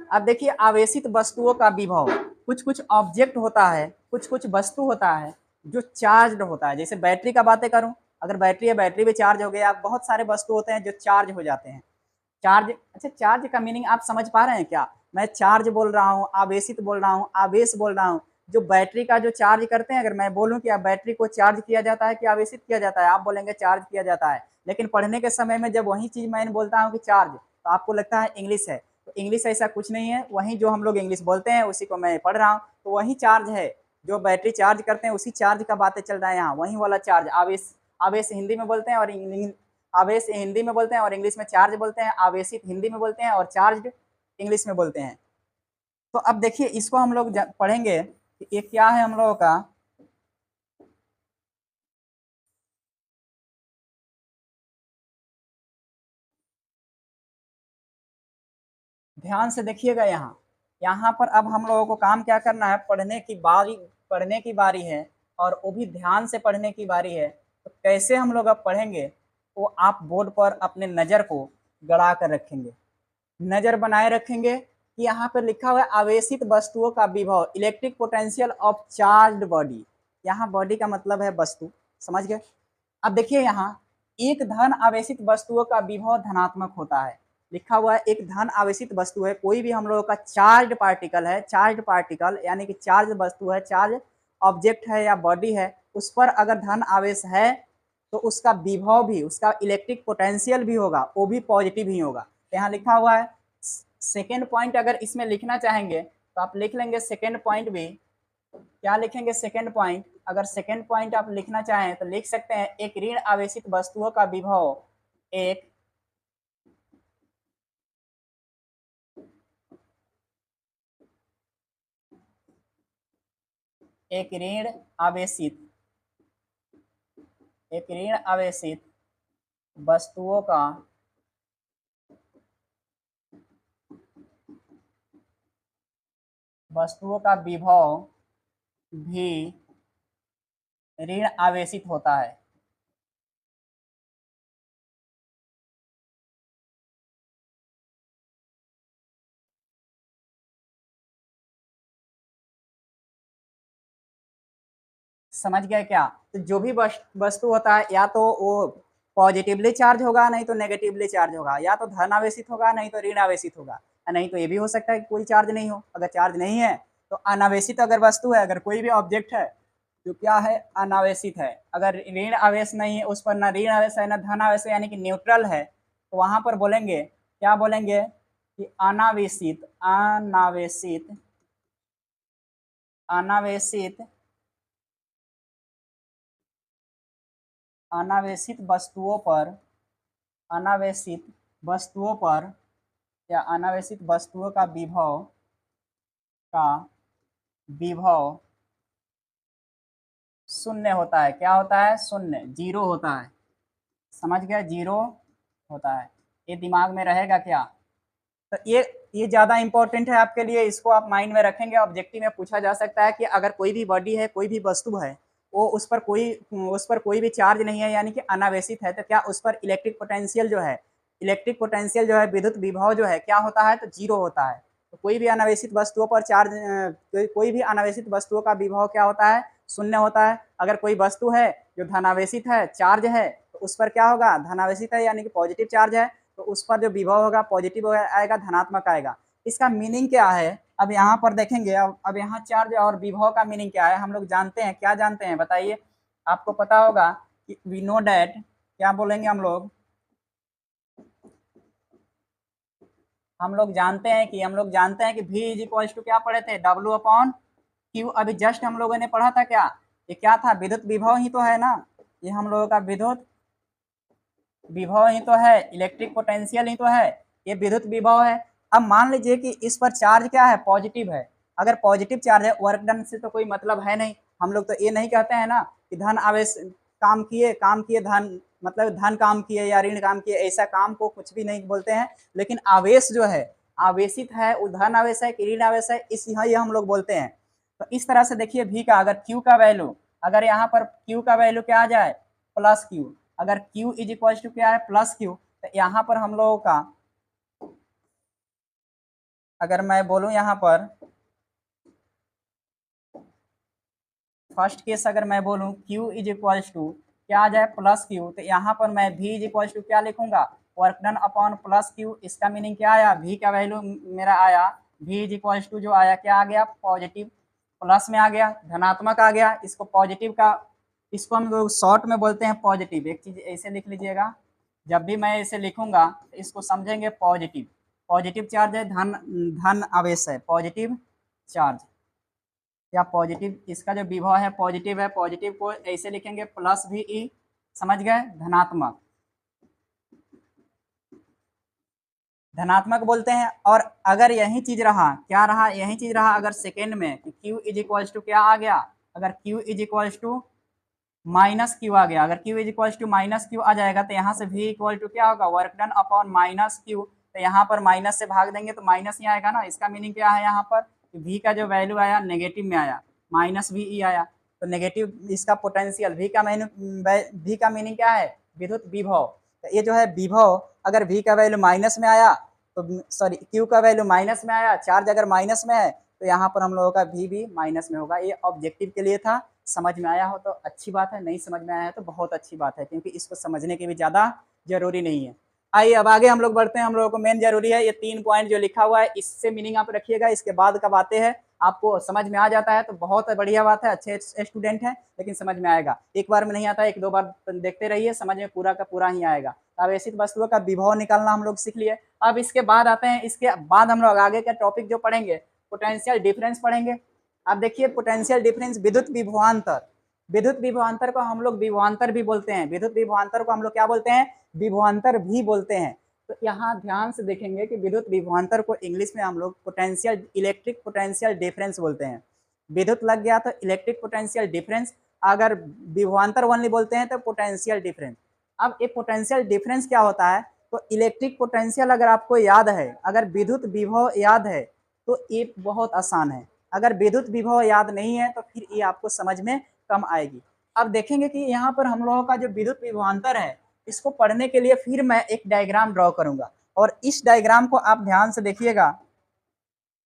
अब देखिए आवेशित वस्तुओं का विभव, कुछ कुछ ऑब्जेक्ट होता है, कुछ कुछ वस्तु होता है जो चार्ज होता है। जैसे बैटरी का बातें करूं, अगर बैटरी है, बैटरी भी चार्ज हो गया। बहुत सारे वस्तु होते हैं जो चार्ज हो जाते हैं। चार्ज, अच्छा चार्ज का मीनिंग आप समझ पा रहे हैं क्या? मैं चार्ज बोल रहा हूँ, आवेशित बोल रहा हूँ, आवेश बोल रहा हूँ। जो बैटरी का जो चार्ज करते हैं, अगर मैं बोलूँ कि आप बैटरी को चार्ज किया जाता है कि आवेशित किया जाता है, आप बोलेंगे चार्ज किया जाता है। लेकिन पढ़ने के समय में जब वही चीज मैं बोलता हूँ कि चार्ज, तो आपको लगता है इंग्लिश है। तो इंग्लिश ऐसा कुछ नहीं है, वही जो हम लोग इंग्लिश बोलते हैं उसी को मैं पढ़ रहा हूँ। तो वही चार्ज है जो बैटरी चार्ज करते हैं, उसी चार्ज का बातें चल रहा है यहाँ, वही वाला चार्ज। आवेश, आवेश हिंदी में बोलते हैं और आवेश हिंदी में बोलते हैं और इंग्लिश में चार्ज बोलते हैं। आवेशित हिंदी में बोलते हैं और चार्ज इंग्लिश में बोलते हैं। तो अब देखिए इसको हम लोग पढ़ेंगे कि ये क्या है हम लोगों का। ध्यान से देखिएगा यहाँ, यहाँ पर अब हम लोगों को काम क्या करना है, पढ़ने की बारी है और वो भी ध्यान से पढ़ने की बारी है। तो कैसे हम लोग अब पढ़ेंगे, वो आप बोर्ड पर अपने नज़र को गड़ा कर रखेंगे, नज़र बनाए रखेंगे कि यहाँ पर लिखा हुआ है आवेशित वस्तुओं का विभव, electric potential of charged body. यहाँ बॉडी का मतलब है वस्तु, समझ गए। अब देखिए यहाँ एक धन आवेशित वस्तुओं का विभव धनात्मक होता है, लिखा हुआ है एक धन आवेशित वस्तु है, कोई भी हम लोगों का चार्ज पार्टिकल है, चार्ज पार्टिकल यानी कि चार्ज वस्तु है, चार्ज ऑब्जेक्ट है या बॉडी है, उस पर अगर धन आवेश है तो उसका विभव भी, उसका इलेक्ट्रिक पोटेंशियल भी होगा, वो भी पॉजिटिव ही होगा। तो यहाँ लिखा हुआ है सेकेंड पॉइंट, अगर इसमें लिखना चाहेंगे तो आप लिख लेंगे सेकेंड पॉइंट भी। क्या लिखेंगे सेकेंड पॉइंट, अगर सेकेंड पॉइंट आप लिखना चाहें तो लिख सकते हैं एक ऋण आवेशित वस्तुओं का विभव, एक एक ऋण आवेशित, एक ऋण आवेशित वस्तुओं का विभव भी ऋण आवेशित होता है। समझ गए क्या? तो जो भी वस्तु होता है या तो वो पॉजिटिवली चार्ज होगा, नहीं तो नेगेटिवली चार्ज होगा, या तो धन आवेशित होगा, नहीं तो ऋण आवेशित होगा, नहीं तो ये भी हो सकता है कि कोई चार्ज नहीं हो। अगर चार्ज नहीं है तो अनावेशित अगर वस्तु है, अगर कोई भी ऑब्जेक्ट है जो क्या है अनावेशित है, अगर ऋण आवेश नहीं है उस पर, ना ऋण आवेश है ना धन आवेश है, यानी कि न्यूट्रल है, तो वहां पर बोलेंगे क्या बोलेंगे कि अनावेशित अनावेशित अनावेशित अनावेशित वस्तुओं पर अनावेशित वस्तुओं पर या अनावेशित वस्तुओं का विभव शून्य होता है। क्या होता है? शून्य, जीरो होता है। समझ गया? जीरो होता है। ये दिमाग में रहेगा क्या? तो ये ज्यादा इंपॉर्टेंट है आपके लिए, इसको आप माइंड में रखेंगे। ऑब्जेक्टिव में पूछा जा सकता है कि अगर कोई भी बॉडी है, कोई भी वस्तु है, वो उस पर कोई भी चार्ज नहीं है, यानी कि अनावेशित है, तो क्या उस पर इलेक्ट्रिक पोटेंशियल जो है विद्युत विभव जो है क्या होता है? तो जीरो होता है। तो कोई भी अनावेशित वस्तुओं पर चार्ज कोई भी अनावेशित वस्तुओं का विभव क्या होता है? शून्य होता है। अगर कोई वस्तु है जो धनावेशित है, चार्ज है, तो उस पर क्या होगा? धनावेशित है यानी कि पॉजिटिव चार्ज है, तो उस पर जो विभव होगा पॉजिटिव आएगा, धनात्मक आएगा। इसका मीनिंग क्या है? अब यहाँ पर देखेंगे, अब यहाँ चार्ज और विभव का मीनिंग क्या है हम लोग जानते हैं। क्या जानते हैं बताइए? आपको पता होगा कि वी नो डैट, क्या बोलेंगे हम लोग जानते हैं कि V इज इक्वल टू क्या पढ़े थे? W upon Q। अभी जस्ट हम लोगों ने पढ़ा था क्या? ये क्या था? विद्युत विभव ही तो है ना, ये हम लोगों का विद्युत विभव ही तो है, इलेक्ट्रिक पोटेंशियल ही तो है, ये विद्युत विभव है। अब मान लीजिए कि इस पर चार्ज क्या है? पॉजिटिव है। अगर पॉजिटिव चार्ज है, वर्क डन से तो कोई मतलब है नहीं। हम लोग तो ये नहीं कहते हैं ना कि धन आवेश काम किए धन, मतलब धन काम किए या ऋण काम किए, ऐसा काम को कुछ भी नहीं बोलते हैं। लेकिन आवेश जो है आवेशित है, वो धन आवेश है कि ऋण आवेश है, इस ये हम लोग बोलते हैं। तो इस तरह से देखिए V का, अगर Q का वैल्यू, अगर यहाँ पर Q का वैल्यू क्या आ जाए? Plus Q। अगर Q इज इक्वल टू क्या है? Plus Q। तो यहाँ पर हम लोगों का, अगर मैं बोलूं यहाँ पर फर्स्ट केस, अगर मैं बोलूं Q इज इक्वल टू क्या आ जाए? प्लस Q, तो यहाँ पर मैं V इज इक्वल टू क्या लिखूंगा? Work done upon plus Q। इसका मीनिंग क्या आया? V का वैल्यू मेरा आया, V इज इक्वल टू जो आया क्या आ गया? पॉजिटिव, प्लस में आ गया, धनात्मक आ गया। इसको पॉजिटिव का, इसको हम लोग शॉर्ट में बोलते हैं पॉजिटिव। एक चीज ऐसे लिख लीजिएगा, जब भी मैं इसे लिखूंगा तो इसको समझेंगे पॉजिटिव। पॉजिटिव चार्ज है, धन धन आवेश है, पॉजिटिव चार्ज या पॉजिटिव, इसका जो विभव है पॉजिटिव है। पॉजिटिव को ऐसे लिखेंगे प्लस VE, समझ गए? धनात्मक, धनात्मक बोलते हैं। और अगर यही चीज रहा, क्या रहा? यही चीज रहा अगर सेकेंड में कि Q इज इक्वल टू क्या आ गया? अगर Q is equal to minus Q आ गया, अगर Q is equal to minus Q आ जाएगा, तो यहाँ से V इक्वल टू क्या होगा? Work done upon minus Q। तो यहाँ पर माइनस से भाग देंगे तो माइनस ही आएगा ना। इसका मीनिंग क्या है? यहाँ पर V का जो वैल्यू आया नेगेटिव में आया, माइनस VE आया, तो नेगेटिव इसका पोटेंशियल। V का मीनिंग क्या है? विद्युत विभव। तो ये जो है विभव, अगर V का वैल्यू माइनस में आया तो सॉरी Q का वैल्यू माइनस में आया, चार्ज अगर माइनस में है, तो यहाँ पर हम लोगों का V भी माइनस में होगा। ये ऑब्जेक्टिव के लिए था। समझ में आया हो तो अच्छी बात है, नहीं समझ में आया है तो बहुत अच्छी बात है, क्योंकि इसको समझने की भी ज़्यादा जरूरी नहीं है। आइए अब आगे हम लोग बढ़ते हैं। हम लोगों को मेन जरूरी है ये 3 पॉइंट जो लिखा हुआ है, इससे मीनिंग आप रखिएगा। इसके बाद का बातें हैं, आपको समझ में आ जाता है तो बहुत बढ़िया बात है, अच्छे स्टूडेंट हैं, लेकिन समझ में आएगा। एक बार में नहीं आता, 1-2 बार देखते रहिए, समझ में पूरा का पूरा ही आएगा। आवेशित वस्तुओं का विभव निकालना हम लोग सीख लिए। अब इसके बाद आते हैं, इसके बाद हम लोग आगे का टॉपिक जो पढ़ेंगे पोटेंशियल डिफरेंस पढ़ेंगे। अब देखिए पोटेंशियल डिफरेंस, विद्युत विभवांतर। विद्युत विभवांतर को हम लोग विभवांतर भी बोलते हैं। विद्युत विभवांतर को हम लोग क्या बोलते हैं? विभवांतर भी बोलते हैं। तो यहाँ ध्यान से देखेंगे कि विद्युत विभवांतर को इंग्लिश में हम लोग पोटेंशियल, इलेक्ट्रिक पोटेंशियल डिफरेंस बोलते हैं। विद्युत लग गया तो इलेक्ट्रिक पोटेंशियल डिफरेंस, अगर विभवांतर ओनली बोलते हैं तो पोटेंशियल डिफरेंस। अब ये पोटेंशियल डिफरेंस क्या होता है? तो इलेक्ट्रिक पोटेंशियल अगर आपको याद है, अगर विद्युत विभव याद है तो ये बहुत आसान है। अगर विद्युत विभव याद नहीं है तो फिर ये आपको समझ में कम आएगी। अब देखेंगे कि यहाँ पर हम लोगों का जो विद्युत विभवांतर है, इसको पढ़ने के लिए फिर मैं एक डायग्राम ड्रॉ करूंगा, और इस डायग्राम को आप ध्यान से देखिएगा।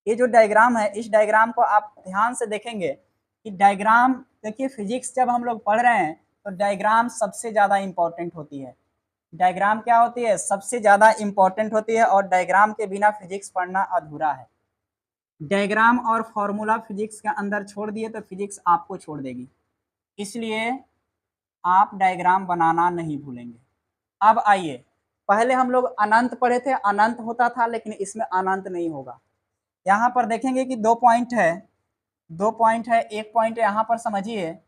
ये जो डायग्राम है, इस डायग्राम को आप ध्यान से देखेंगे कि डायग्राम, देखिए फिजिक्स जब हम लोग पढ़ रहे हैं तो डायग्राम सबसे ज़्यादा इम्पोर्टेंट होती है। डायग्राम क्या होती है? सबसे ज़्यादा इम्पोर्टेंट होती है, और डायग्राम के बिना फिजिक्स पढ़ना अधूरा है। डायग्राम और फॉर्मूला फिजिक्स के अंदर छोड़ दिए तो फिजिक्स आपको छोड़ देगी, इसलिए आप डायग्राम बनाना नहीं भूलेंगे। अब आइए, पहले हम लोग अनंत पढ़े थे, अनंत होता था, लेकिन इसमें अनंत नहीं होगा। यहाँ पर देखेंगे कि 2 पॉइंट है, 2 पॉइंट है, 1 पॉइंट यहाँ पर समझिए,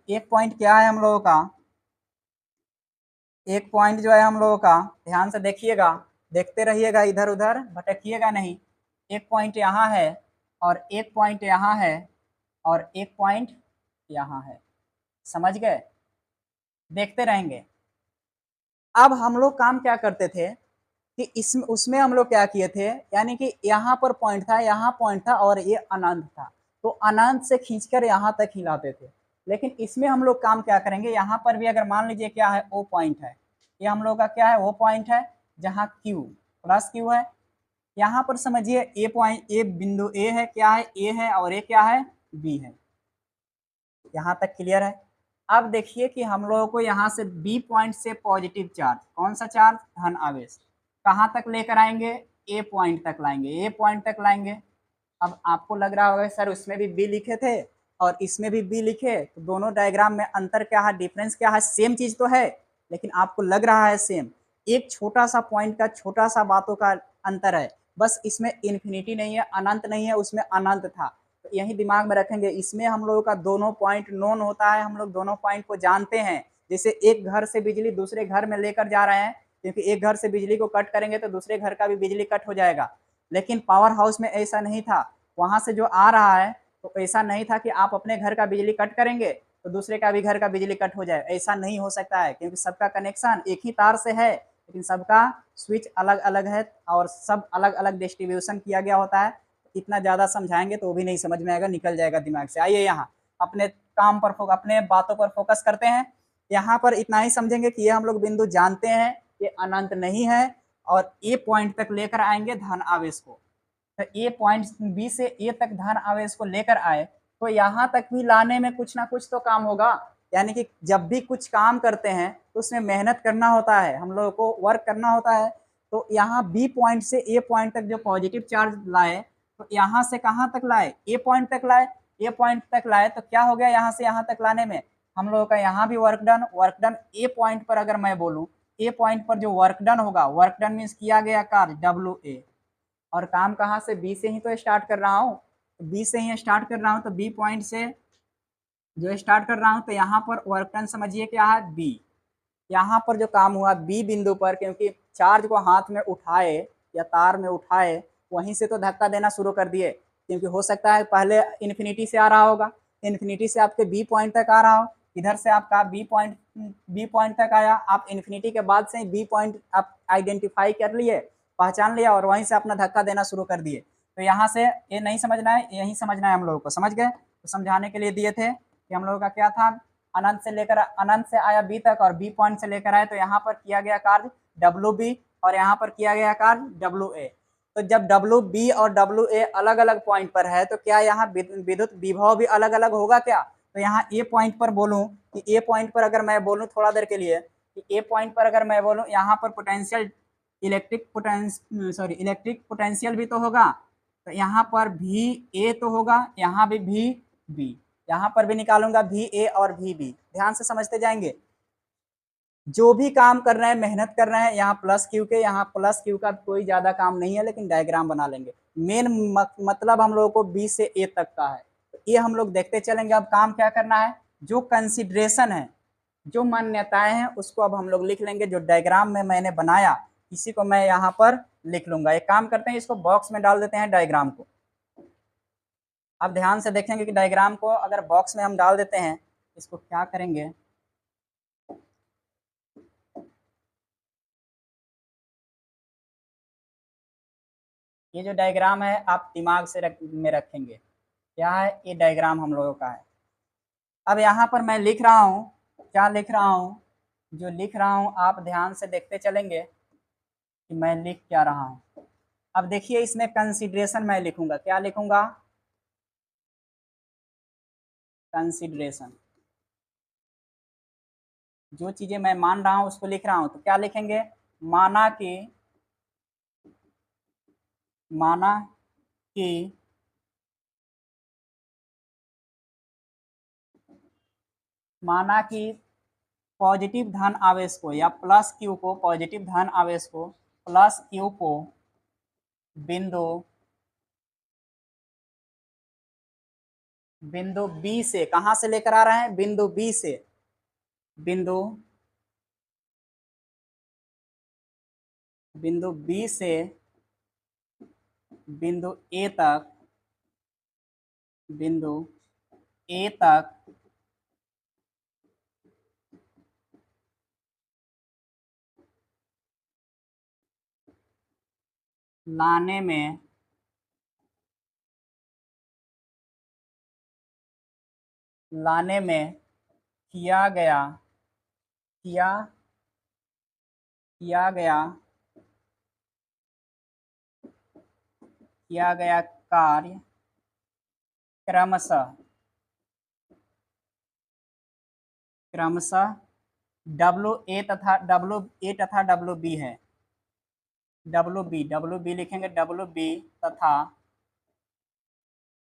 एक पॉइंट क्या है हम लोगों का, एक पॉइंट जो है हम लोगों का, ध्यान से देखिएगा, देखते रहिएगा, इधर उधर भटकिएगा नहीं। एक पॉइंट यहाँ है, और एक पॉइंट यहाँ है, और एक पॉइंट यहाँ है, समझ गए? देखते रहेंगे। अब हम लोग काम क्या करते थे कि इसमें उसमें हम लोग क्या किए थे, यानी कि यहाँ पर पॉइंट था, यहाँ पॉइंट था, और ये अनंत था, तो अनंत से खींचकर यहाँ तक हिलाते थे। लेकिन इसमें हम लोग काम क्या करेंगे, यहाँ पर भी अगर मान लीजिए क्या है, ओ पॉइंट है, ये हम लोग का क्या है, वो पॉइंट है, जहाँ क्यू प्लस क्यू है। यहाँ पर समझिए ए पॉइंट, ए बिंदु ए है, क्या है, ए है, और ए क्या है, बी है। यहाँ तक क्लियर है? अब देखिए कि हम लोगों को यहाँ से बी पॉइंट से पॉजिटिव चार्ज, कौन सा चार्ज, धन आवेश, कहाँ तक लेकर आएंगे, ए पॉइंट तक लाएंगे, ए पॉइंट तक लाएंगे। अब आपको लग रहा होगा सर उसमें भी बी लिखे थे और इसमें भी बी लिखे, तो दोनों डायग्राम में अंतर क्या है, डिफरेंस क्या है? सेम चीज तो है, लेकिन आपको लग रहा है सेम। एक छोटा सा पॉइंट का, छोटा सा बातों का अंतर है, बस इसमें इन्फिनिटी नहीं है, अनंत नहीं है, उसमें अनंत था। तो यही दिमाग में रखेंगे, इसमें हम लोगों का दोनों पॉइंट नोन होता है, हम लोग दोनों पॉइंट को जानते हैं। जैसे एक घर से बिजली दूसरे घर में लेकर जा रहे हैं, क्योंकि एक घर से बिजली को कट करेंगे तो दूसरे घर का भी बिजली कट हो जाएगा। लेकिन पावर हाउस में ऐसा नहीं था, वहां से जो आ रहा है तो ऐसा नहीं था कि आप अपने घर का बिजली कट करेंगे तो दूसरे का भी घर का बिजली कट हो जाए, ऐसा नहीं हो सकता है, क्योंकि सबका कनेक्शन एक ही तार से है, लेकिन सबका स्विच अलग अलग है और सब अलग अलग डिस्ट्रीब्यूशन किया गया होता है। इतना ज़्यादा समझाएंगे तो वो भी नहीं समझ में आएगा, निकल जाएगा दिमाग से। आइए यहाँ अपने काम पर अपने बातों पर फोकस करते हैं। यहाँ पर इतना ही समझेंगे कि ये हम लोग बिंदु जानते हैं, ये अनंत नहीं है, और ए पॉइंट तक लेकर आएंगे धन आवेश को। तो ए पॉइंट बी से ए तक धन आवेश को लेकर आए, तो यहाँ तक भी लाने में कुछ ना कुछ तो काम होगा। यानी कि जब भी कुछ काम करते हैं तो उसमें मेहनत करना होता है, हम लोगों को वर्क करना होता है। तो यहाँ बी पॉइंट से ए पॉइंट तक जो पॉजिटिव चार्ज लाए, तो यहाँ से कहाँ तक लाए, ए पॉइंट तक लाए, ए पॉइंट तक लाए, तो क्या हो गया, यहाँ से यहाँ तक लाने में हम लोगों का यहाँ भी वर्क डन, वर्क डन ए पॉइंट पर अगर मैं बोलूँ, ए पॉइंट पर जो वर्क डन होगा, वर्क डन मीन्स किया गया कार्य डब्ल्यू ए, और काम कहाँ से, बी से ही तो स्टार्ट कर रहा हूँ, बी से ही स्टार्ट कर रहा हूँ, तो बी पॉइंट से जो स्टार्ट कर रहा हूँ, तो यहाँ पर वर्क डन समझिए क्या है, बी। यहाँ पर जो काम हुआ बी बिंदु पर, क्योंकि चार्ज को हाथ में उठाए या तार में उठाए, वहीं से तो धक्का देना शुरू कर दिए, क्योंकि हो सकता है पहले इन्फिनिटी से आ रहा होगा, इन्फिनिटी से आपके बी पॉइंट तक आ रहा हो, इधर से आपका बी पॉइंट तक आया, आप इन्फिनिटी के बाद से बी पॉइंट आप आइडेंटिफाई कर लिए, पहचान लिया, और वहीं से अपना धक्का देना शुरू कर दिए। तो यहाँ से ये नहीं समझना है, यही समझना है हम लोगों को, समझ गए? तो समझाने के लिए दिए थे कि हम लोगों का क्या था, अनंत से लेकर, अनंत से आया बी तक और बी पॉइंट से लेकर आए, तो यहाँ पर किया गया कार्य डब्ल्यू बी और यहाँ पर किया गया कार्य डब्ल्यू ए। तो जब डब्ल्यू बी और डब्ल्यू ए अलग अलग पॉइंट पर है, तो क्या यहाँ विद्युत विभव भी अलग अलग होगा क्या? तो यहाँ ए पॉइंट पर बोलूँ कि ए पॉइंट पर अगर मैं बोलूँ थोड़ा देर के लिए कि ए पॉइंट पर अगर मैं बोलूँ, यहाँ पर पोटेंशियल इलेक्ट्रिक पोटेंशियल भी तो होगा, तो यहाँ पर भी ए तो होगा, यहाँ भी बी, यहाँ पर भी निकालूंगा भी ए और भी बी। ध्यान से समझते जाएंगे, जो भी काम कर रहे हैं, मेहनत कर रहे हैं, यहाँ प्लस क्यू के, यहाँ प्लस क्यू का कोई ज्यादा काम नहीं है, लेकिन डायग्राम बना लेंगे। मेन मतलब हम लोगों को बी से ए तक का है, तो ये हम लोग देखते चलेंगे। अब काम क्या करना है, जो कंसिडरेशन है, जो मान्यताएं हैं, उसको अब हम लोग लिख लेंगे। जो डायग्राम में मैंने बनाया इसी को मैं यहाँ पर लिख लूंगा। एक काम करते हैं, इसको बॉक्स में डाल देते हैं डायग्राम को। अब ध्यान से देखेंगे कि डायग्राम को अगर बॉक्स में हम डाल देते हैं, इसको क्या करेंगे, ये जो डायग्राम है आप दिमाग से में रखेंगे, क्या है, ये डायग्राम हम लोगों का है। अब यहाँ पर मैं लिख रहा हूँ, क्या लिख रहा हूँ, जो लिख रहा हूँ आप ध्यान से देखते चलेंगे कि मैं लिख क्या रहा हूँ। अब देखिए इसमें कंसिडरेशन मैं लिखूंगा, क्या लिखूंगा, कंसिडरेशन। जो चीजें मैं मान रहा हूं उसको लिख रहा हूं, तो क्या लिखेंगे, माना कि माना कि माना कि पॉजिटिव धन आवेश को या प्लस क्यू को, पॉजिटिव धन आवेश को प्लस क्यू को बिंदु बिंदु बी से, कहां से लेकर आ रहे हैं, बिंदु बी से, बिंदु बिंदु बी से बिंदु ए तक, बिंदु ए तक लाने में किया गया कार्य क्रमशः WA तथा WB है, WB लिखेंगे, WB तथा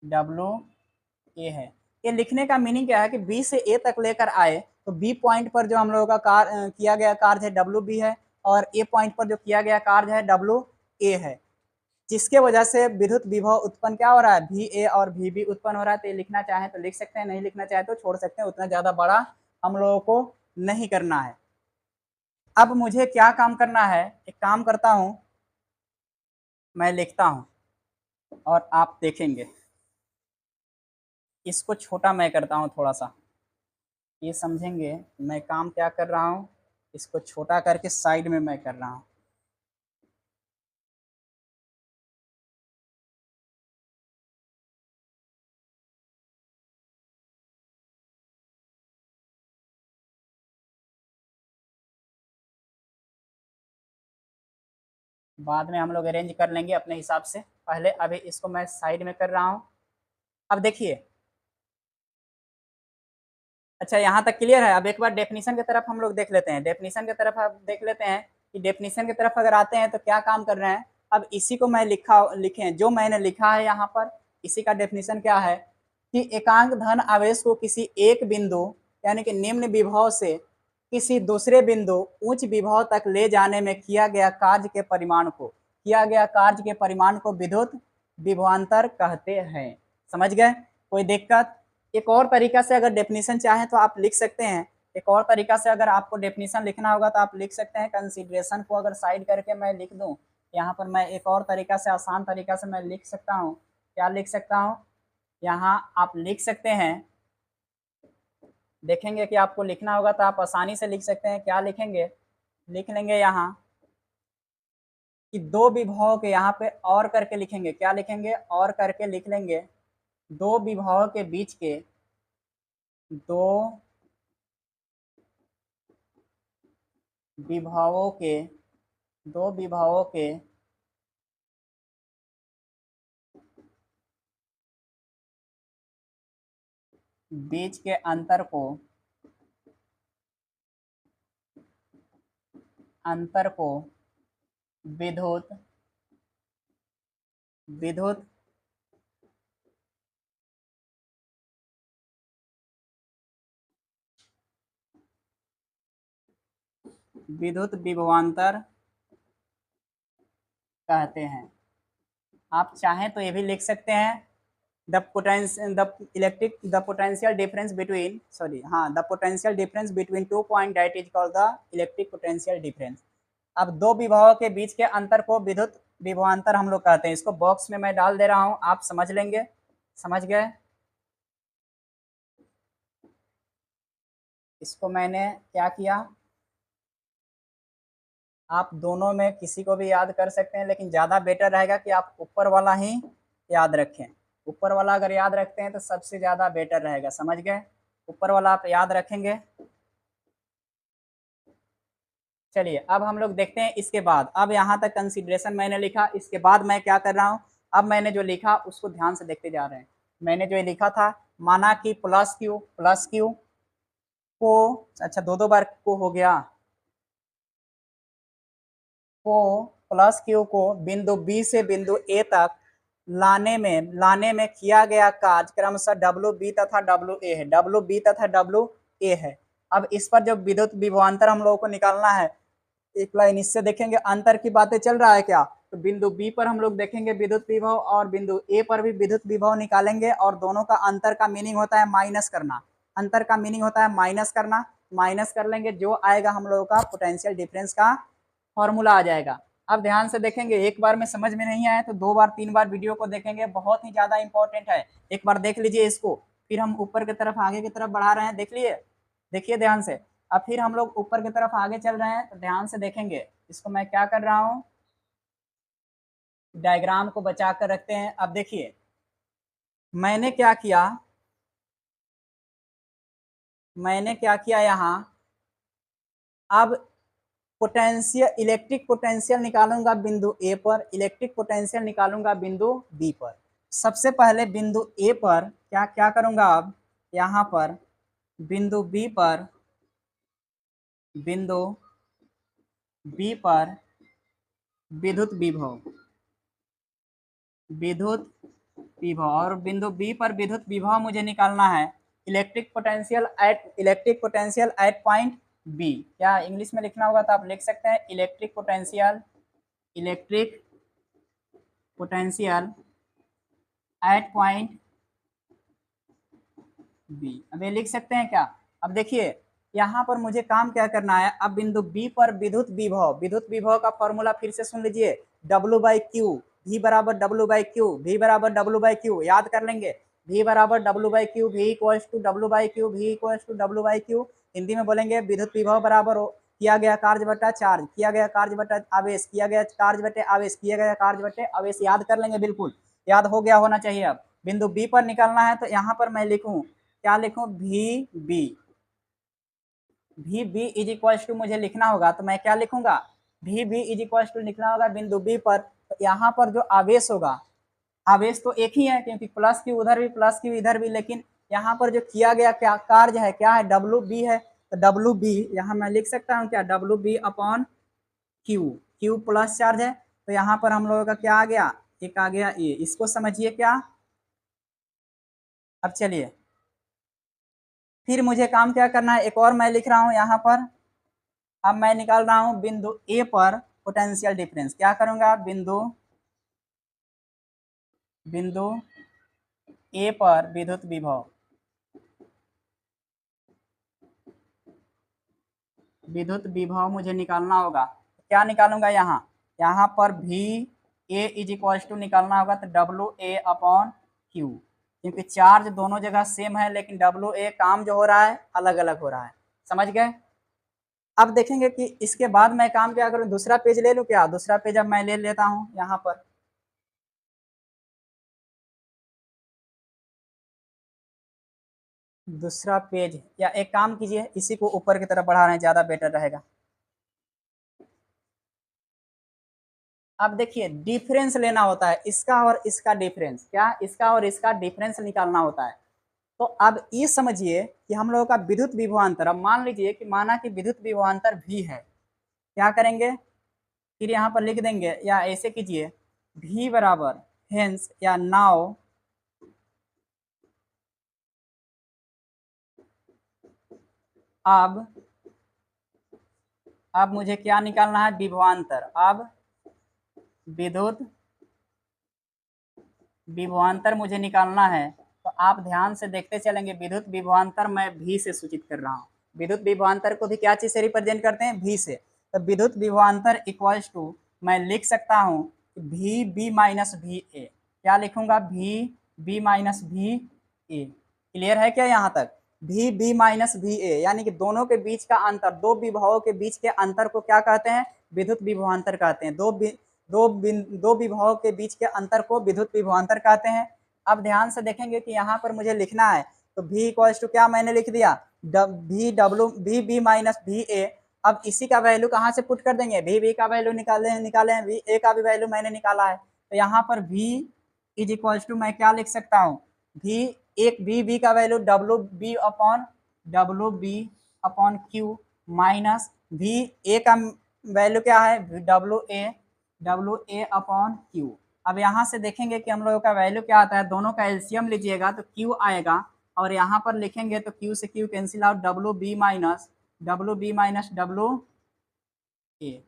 WA है। ये लिखने का मीनिंग क्या है कि B से A तक लेकर आए, तो B पॉइंट पर जो हम लोगों का किया गया कार्य है WB है, और A पॉइंट पर जो किया गया कार्य है WA है, जिसके वजह से विद्युत विभव उत्पन्न क्या हो रहा है, VA और VB उत्पन्न हो रहा है। तो ये लिखना चाहें तो लिख सकते हैं, नहीं लिखना चाहे तो छोड़ सकते हैं, उतना ज्यादा बड़ा हम लोगों को नहीं करना है। अब मुझे क्या काम करना है, एक काम करता हूं, मैं लिखता हूं और आप देखेंगे। इसको छोटा मैं करता हूं थोड़ा सा, ये समझेंगे मैं काम क्या कर रहा हूं। इसको छोटा करके साइड में मैं कर रहा हूं। बाद में हम लोग अरेंज कर लेंगे अपने हिसाब से, पहले अभी इसको मैं साइड में कर रहा हूं। अब देखिए, अच्छा यहाँ तक क्लियर है। अब एक बार डेफिनेशन की तरफ हम लोग देख लेते हैं, डेफिनेशन की तरफ आप देख लेते हैं कि डेफिनेशन की तरफ अगर आते हैं तो क्या काम कर रहे हैं। अब इसी को मैं लिखें जो मैंने लिखा है यहाँ पर, इसी का डेफिनेशन क्या है कि एकांक धन आवेश को किसी एक बिंदु यानी कि निम्न विभव से किसी दूसरे बिंदु उच्च विभव तक ले जाने में किया गया कार्य के परिमाण को विद्युत विभवांतर कहते हैं। समझ गए, कोई दिक्कत। एक और तरीका से अगर डेफिनेशन चाहें तो आप लिख सकते हैं, एक और तरीका से अगर आपको डेफिनेशन लिखना होगा तो आप लिख सकते हैं। कंसीडरेशन को अगर साइड करके मैं लिख दूं, यहाँ पर मैं एक और तरीका से, आसान तरीका से मैं लिख सकता हूँ। क्या लिख सकता हूँ, यहाँ आप लिख सकते हैं, देखेंगे कि आपको लिखना होगा तो आप आसानी से लिख सकते हैं। क्या लिखेंगे, लिख लेंगे यहाँ कि दो विभव के, यहाँ पे और करके लिखेंगे, क्या लिखेंगे, और करके लिख लेंगे, दो विभव के बीच के, दो विभवों के बीच के अंतर को विद्युत विभवांतर कहते हैं। आप चाहें तो ये भी लिख सकते हैं, the potential difference between 2 point that is called the electric potential difference। अब दो विभवों के बीच के अंतर को विद्युत विभवांतर हम लोग कहते हैं। इसको बॉक्स में मैं डाल दे रहा हूं, आप समझ लेंगे। समझ गए, इसको मैंने क्या किया, आप दोनों में किसी को भी याद कर सकते हैं, लेकिन ज़्यादा बेटर रहेगा कि आप ऊपर वाला ही याद रखें। ऊपर वाला अगर याद रखते हैं तो सबसे ज़्यादा बेटर रहेगा। समझ गए, ऊपर वाला आप याद रखेंगे। चलिए अब हम लोग देखते हैं इसके बाद। अब यहाँ तक कंसीडरेशन मैंने लिखा, इसके बाद मैं क्या कर रहा हूँ, अब मैंने जो लिखा उसको ध्यान से देखते जा रहे हैं। मैंने जो लिखा था, माना कि प्लस क्यू को, अच्छा दो दो बार को हो गया, को प्लस क्यू को बिंदु बी से बिंदु ए तक लाने में किया गया कार्य क्रमशः डब्ल्यू बी तथा डब्ल्यू ए है, डब्ल्यू बी तथा डब्ल्यू ए है। अब इस पर जब विद्युत विभवांतर हम लोगों को निकालना है, एक लाइन इससे देखेंगे अंतर की बातें चल रहा है क्या, तो बिंदु बी पर हम लोग देखेंगे विद्युत विभव और बिंदु ए पर भी विद्युत विभव निकालेंगे, और दोनों का अंतर का मीनिंग होता है माइनस करना, अंतर का मीनिंग होता है माइनस करना, माइनस कर लेंगे, जो आएगा हम लोगों का पोटेंशियल डिफरेंस का फॉर्मूला आ जाएगा। अब ध्यान से देखेंगे, एक बार में समझ में नहीं आया तो दो बार तीन बार वीडियो को देखेंगे, बहुत ही ज्यादा इंपॉर्टेंट है। एक बार देख लीजिए इसको, फिर हम ऊपर की तरफ आगे की तरफ बढ़ा रहे हैं, देख लिए, देखिए ध्यान से। अब फिर हम लोग ऊपर की तरफ आगे चल रहे हैं, तो ध्यान से देखेंगे, इसको मैं क्या कर रहा हूँ, डायग्राम को बचा कर रखते हैं। अब देखिए मैंने क्या किया, यहाँ अब पोटेंशियल, इलेक्ट्रिक पोटेंशियल निकालूंगा बिंदु ए पर, इलेक्ट्रिक पोटेंशियल निकालूंगा बिंदु बी पर। सबसे पहले बिंदु ए पर क्या क्या करूंगा, अब यहाँ पर बिंदु बी पर, बिंदु बी पर विद्युत विभव, और बिंदु बी पर विद्युत विभव मुझे निकालना है, electric potential at point B. क्या इंग्लिश में लिखना होगा तो आप लिख सकते हैं electric potential at point B, अब ये लिख सकते हैं क्या। अब देखिए यहाँ पर मुझे काम क्या करना है, अब बिंदु बी पर विद्युत विभव का फॉर्मूला फिर से सुन लीजिए, W बाई क्यू, V बराबर W बाई क्यू, V बराबर W बाई क्यू, याद कर लेंगे, V बराबर W by Q, V equals to W by Q, V equals to W by Q. Hindi में बोलेंगे विद्युत विभव बराबर हो किया गया कार्य बटा चार्ज, किया गया कार्य बटा आवेश, किया गया कार्य बटे आवेश, किया गया कार्य बटे आवेश, याद कर लेंगे, बिल्कुल याद हो गया होना चाहिए। अब बिंदु बी पर निकालना है, तो यहाँ पर मैं लिखूं, क्या लिखूं, V B is equal to, मुझे लिखना होगा तो मैं क्या लिखूंगा, V B is equal to लिखना होगा बिंदु बी पर। तो यहाँ पर जो आवेश होगा, आवेश तो एक ही है क्योंकि प्लस क्यू उधर भी प्लस क्यू इधर भी, लेकिन यहाँ पर जो किया गया क्या कार्य है, क्या है, डब्ल्यू बी है, तो डब्ल्यू बी यहाँ मैं लिख सकता हूँ क्या, W B upon Q plus charge है, तो यहाँ पर हम लोगों का क्या आ गया, एक आ गया ए, इसको समझिए क्या। अब चलिए फिर मुझे काम क्या करना है, एक और मैं लिख रहा हूँ यहाँ पर। अब मैं निकाल रहा हूँ बिंदु ए पर पोटेंशियल डिफरेंस, क्या करूंगा, बिंदु ए पर विद्युत विभव मुझे निकालना होगा, क्या निकालूंगा, यहाँ पर भी ए इज इक्वल टू निकालना होगा, तो डब्ल्यू ए अपॉन क्यू, क्योंकि चार्ज दोनों जगह सेम है, लेकिन डब्ल्यू ए काम जो हो रहा है अलग अलग हो रहा है, समझ गए। अब देखेंगे कि इसके बाद मैं काम क्या करूं, दूसरा पेज ले लूं क्या, दूसरा पेज अब मैं ले लेता हूं यहाँ पर। दूसरा पेज, या एक काम कीजिए इसी को ऊपर की तरफ बढ़ा रहे हैं, ज्यादा बेटर रहेगा। अब देखिए डिफरेंस लेना होता है, इसका और इसका डिफरेंस, क्या इसका और इसका डिफरेंस निकालना होता है। तो अब ये समझिए कि हम लोगों का विद्युत विभवांतर, अब मान लीजिए कि माना कि विद्युत विभवांतर भी है, क्या करेंगे, फिर यहाँ पर लिख देंगे, या ऐसे कीजिए, भी बराबर हेंस या नाउ अब मुझे क्या निकालना है, विभवांतर। अब विद्युत विभवांतर मुझे निकालना है, तो आप ध्यान से देखते चलेंगे, विद्युत विभवांतर मैं भी से सूचित कर रहा हूँ, विद्युत विभवांतर को भी क्या चीज से रिप्रेजेंट करते हैं, भी से। तो विद्युत विभवांतर इक्वल्स टू मैं लिख सकता हूँ भी बी माइनस भी ए, क्या लिखूंगा, भी बी माइनस भी ए, क्लियर है क्या यहाँ तक, भी बी माइनस भी ए, यानी कि दोनों के बीच का अंतर, दो विभवों के बीच के अंतर को क्या कहते हैं, विद्युत विभवांतर कहते हैं, दो विभवों के बीच के अंतर को विद्युत विभवांतर कहते हैं। अब ध्यान से देखेंगे कि यहाँ पर मुझे लिखना है, तो v इक्वल्स टू क्या मैंने लिख दिया, भी बी माइनस भी ए। अब इसी का वैल्यू कहाँ से पुट कर देंगे, भी का वैल्यू निकाले हैं, वी ए का भी वैल्यू मैंने निकाला है, तो यहाँ पर v इज इक्वल्स टू मैं क्या लिख सकता हूँ, v एक बी का value W B upon Q minus V A का वैल्यू क्या है डब्ल्यू ए अपॉन क्यू। अब यहाँ से देखेंगे कि हम लोगों का वैल्यू क्या आता है, दोनों का एलसीएम लीजिएगा तो क्यू आएगा और यहाँ पर लिखेंगे तो क्यू से Q cancel out W B minus W A.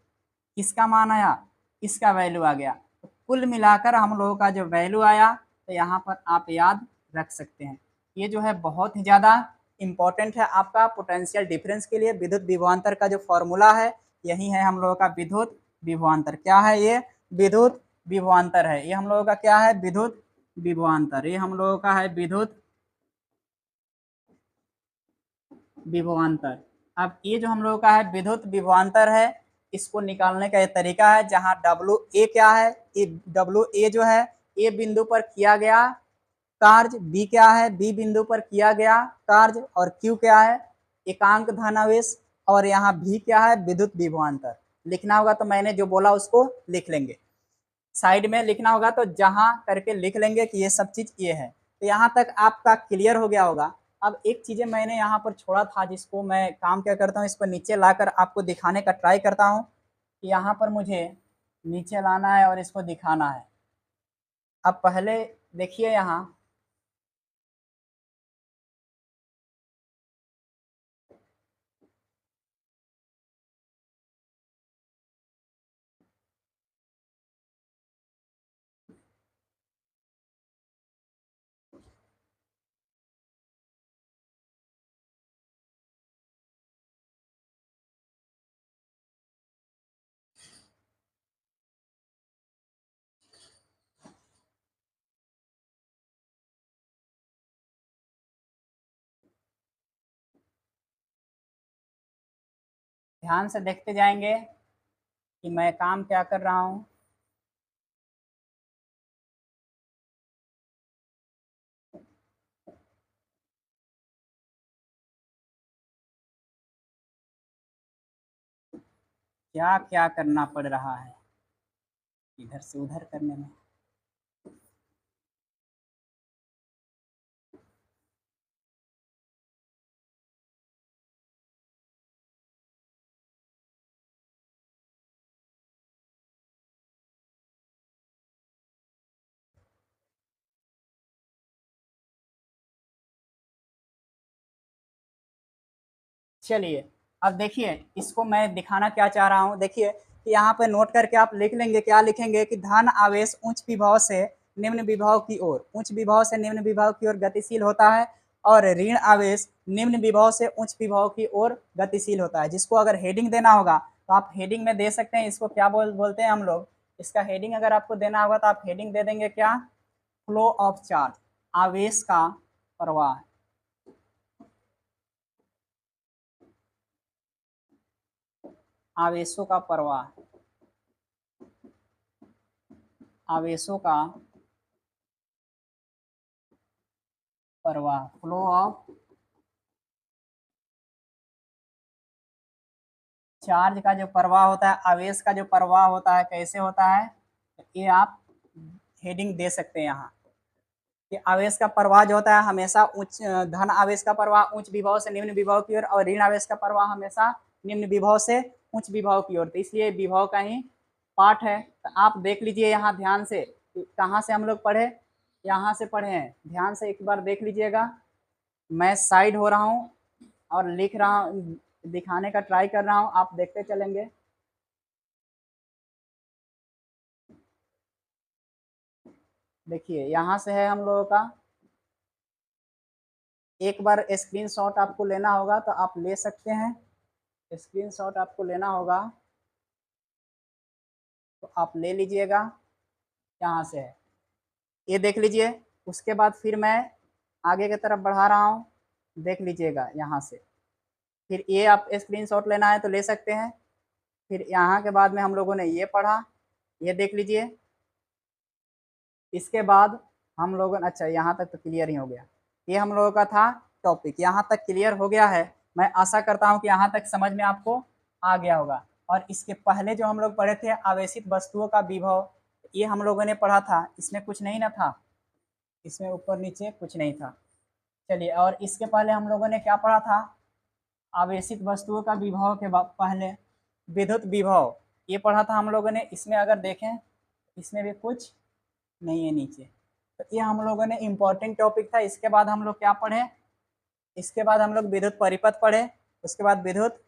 किसका मान आया, इसका वैल्यू आ गया। तो कुल मिलाकर हम लोगों का जो वैल्यू आया तो यहाँ पर आप याद रख सकते हैं। ये जो है बहुत ही ज़्यादा इम्पोर्टेंट है आपका पोटेंशियल डिफरेंस के लिए। विद्युत विभवांतर का जो फॉर्मूला है यही है हम लोगों का विद्युत विभवांतर। क्या है ये, विद्युत विभवांतर है। ये हम लोगों का क्या है, विद्युत विभवांतर। ये हम लोगों का है विद्युत विभवांतर। अब ये जो हम लोगों का है विद्युत विभवांतर है, इसको निकालने का ये तरीका है, जहां डब्ल्यू ए क्या है, डब्ल्यू ए जो है ए बिंदु पर किया गया कार्य, बी क्या है, बी बिंदु पर किया गया कार्य, और क्यू क्या है, एकांक धनावेश, और यहाँ भी क्या है, विद्युत विभवांतर। लिखना होगा तो मैंने जो बोला उसको लिख लेंगे, साइड में लिखना होगा तो जहां करके लिख लेंगे कि ये सब चीज ये है। तो यहाँ तक आपका क्लियर हो गया होगा। अब एक चीजें मैंने यहाँ पर छोड़ा था जिसको मैं काम क्या करता हूँ, इसको नीचे लाकर आपको दिखाने का ट्राई करता हूँ कि यहाँ पर मुझे नीचे लाना है और इसको दिखाना है। अब पहले देखिए यहाँ ध्यान से देखते जाएंगे कि मैं काम क्या कर रहा हूँ। क्या क्या करना पड़ रहा है इधर से उधर करने में। चलिए अब देखिए इसको मैं दिखाना क्या चाह रहा हूँ। देखिए कि यहाँ पे नोट करके आप लिख लेंगे, क्या लिखेंगे कि धन आवेश उच्च विभव से निम्न विभव की ओर, उच्च विभव से निम्न विभव की ओर गतिशील होता है, और ऋण आवेश निम्न विभव से उच्च विभव की ओर गतिशील होता है। जिसको अगर हेडिंग देना होगा तो आप हेडिंग में दे सकते हैं। इसको क्या बोलते हैं हम लोग, इसका हेडिंग अगर आपको देना होगा तो आप हेडिंग दे देंगे क्या, फ्लो ऑफ चार्ज, आवेश का प्रवाह। आवेशों का प्रवाह, आवेशों का प्रवाह, फ्लो ऑफ चार्ज का जो प्रवाह होता है, आवेश का जो प्रवाह होता है कैसे होता है, ये आप हेडिंग दे सकते हैं यहाँ कि आवेश का प्रवाह जो होता है हमेशा उच्च, धन आवेश का प्रवाह उच्च विभव से निम्न विभव की ओर, और ऋण आवेश का प्रवाह हमेशा निम्न विभव से उच्च विभव की ओर। तो इसलिए विभव का ही पार्ट है। तो आप देख लीजिए यहाँ ध्यान से, कहाँ से हम लोग पढ़े, यहाँ से पढ़े हैं। ध्यान से एक बार देख लीजिएगा, मैं साइड हो रहा हूँ और लिख रहा हूँ, दिखाने का ट्राई कर रहा हूँ, आप देखते चलेंगे। देखिए यहाँ से है हम लोगों का, एक बार स्क्रीनशॉट आपको लेना होगा तो आप ले सकते हैं। स्क्रीनशॉट आपको लेना होगा तो आप ले लीजिएगा, यहाँ से है, ये देख लीजिए। उसके बाद फिर मैं आगे की तरफ बढ़ा रहा हूँ, देख लीजिएगा यहाँ से। फिर ये आप स्क्रीनशॉट लेना है तो ले सकते हैं। फिर यहाँ के बाद में हम लोगों ने ये पढ़ा, ये देख लीजिए। इसके बाद हम लोगों ने, अच्छा यहाँ तक तो क्लियर ही हो गया, ये हम लोगों का था टॉपिक, यहाँ तक क्लियर हो गया है। मैं आशा करता हूँ कि यहाँ तक समझ में आपको आ गया होगा। और इसके पहले जो हम लोग पढ़े थे आवेशित वस्तुओं का विभव, ये हम लोगों ने पढ़ा था, इसमें कुछ नहीं ना था, इसमें ऊपर नीचे कुछ नहीं था। चलिए, और इसके पहले हम लोगों ने क्या पढ़ा था? आवेशित वस्तुओं का विभव के पहले विद्युत विभव, ये पढ़ा था हम लोगों ने। इसमें अगर देखें, इसमें भी कुछ नहीं है नीचे, तो ये हम लोगों ने इम्पोर्टेंट टॉपिक था। इसके बाद हम लोग क्या पढ़े? इसके बाद हम लोग विद्युत परिपथ पढ़े, उसके बाद विद्युत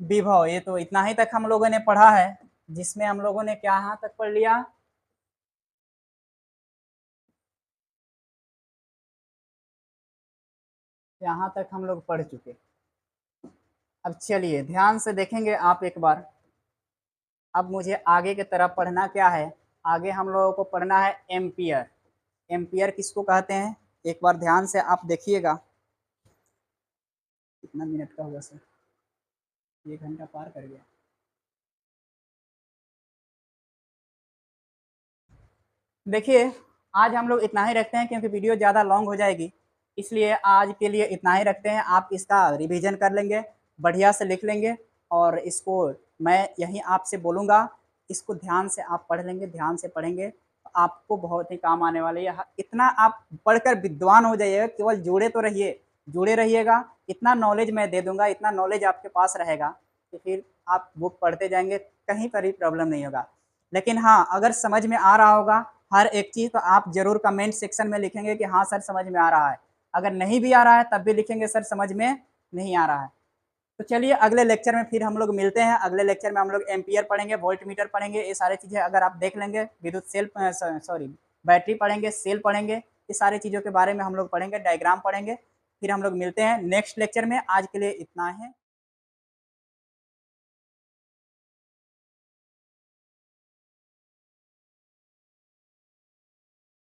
विभव। ये तो इतना ही तक हम लोगों ने पढ़ा है, जिसमें हम लोगों ने क्या यहाँ तक पढ़ लिया? यहाँ तक हम लोग पढ़ चुके। अब चलिए ध्यान से देखेंगे आप एक बार। अब मुझे आगे की तरफ पढ़ना क्या है? आगे हम लोगों को पढ़ना है एम्पियर। एम्पियर किसको कहते हैं? एक बार ध्यान से आप देखिएगा। कितना मिनट का हुआ सर? 1 घंटा पार कर गया। देखिए, आज हम लोग इतना ही रखते हैं क्योंकि वीडियो ज़्यादा लॉन्ग हो जाएगी, इसलिए आज के लिए इतना ही रखते हैं। आप इसका रिवीजन कर लेंगे, बढ़िया से लिख लेंगे, और इसको मैं यहीं आपसे बोलूँगा, इसको ध्यान से आप पढ़ लेंगे, ध्यान से पढ़ेंगे तो आपको बहुत ही काम आने वाले है। इतना आप पढ़कर विद्वान हो जाइएगा, केवल जुड़े तो रहिए, जुड़े रहिएगा। इतना नॉलेज मैं दे दूँगा, इतना नॉलेज आपके पास रहेगा कि फिर आप बुक पढ़ते जाएंगे, कहीं पर भी प्रॉब्लम नहीं होगा। लेकिन हाँ, अगर समझ में आ रहा होगा हर एक चीज़, तो आप ज़रूर कमेंट सेक्शन में लिखेंगे कि हाँ सर समझ में आ रहा है। अगर नहीं भी आ रहा है तब भी लिखेंगे सर समझ में नहीं आ रहा है। तो चलिए अगले लेक्चर में फिर हम लोग मिलते हैं। अगले लेक्चर में हम लोग एम्पियर पढ़ेंगे, वोल्टमीटर पढ़ेंगे। ये सारी चीज़ें अगर आप देख लेंगे, विद्युत सेल सॉरी बैटरी पढ़ेंगे, सेल पढ़ेंगे, ये सारी चीज़ों के बारे में हम लोग पढ़ेंगे, डायग्राम पढ़ेंगे। फिर हम लोग मिलते हैं नेक्स्ट लेक्चर में। आज के लिए इतना है।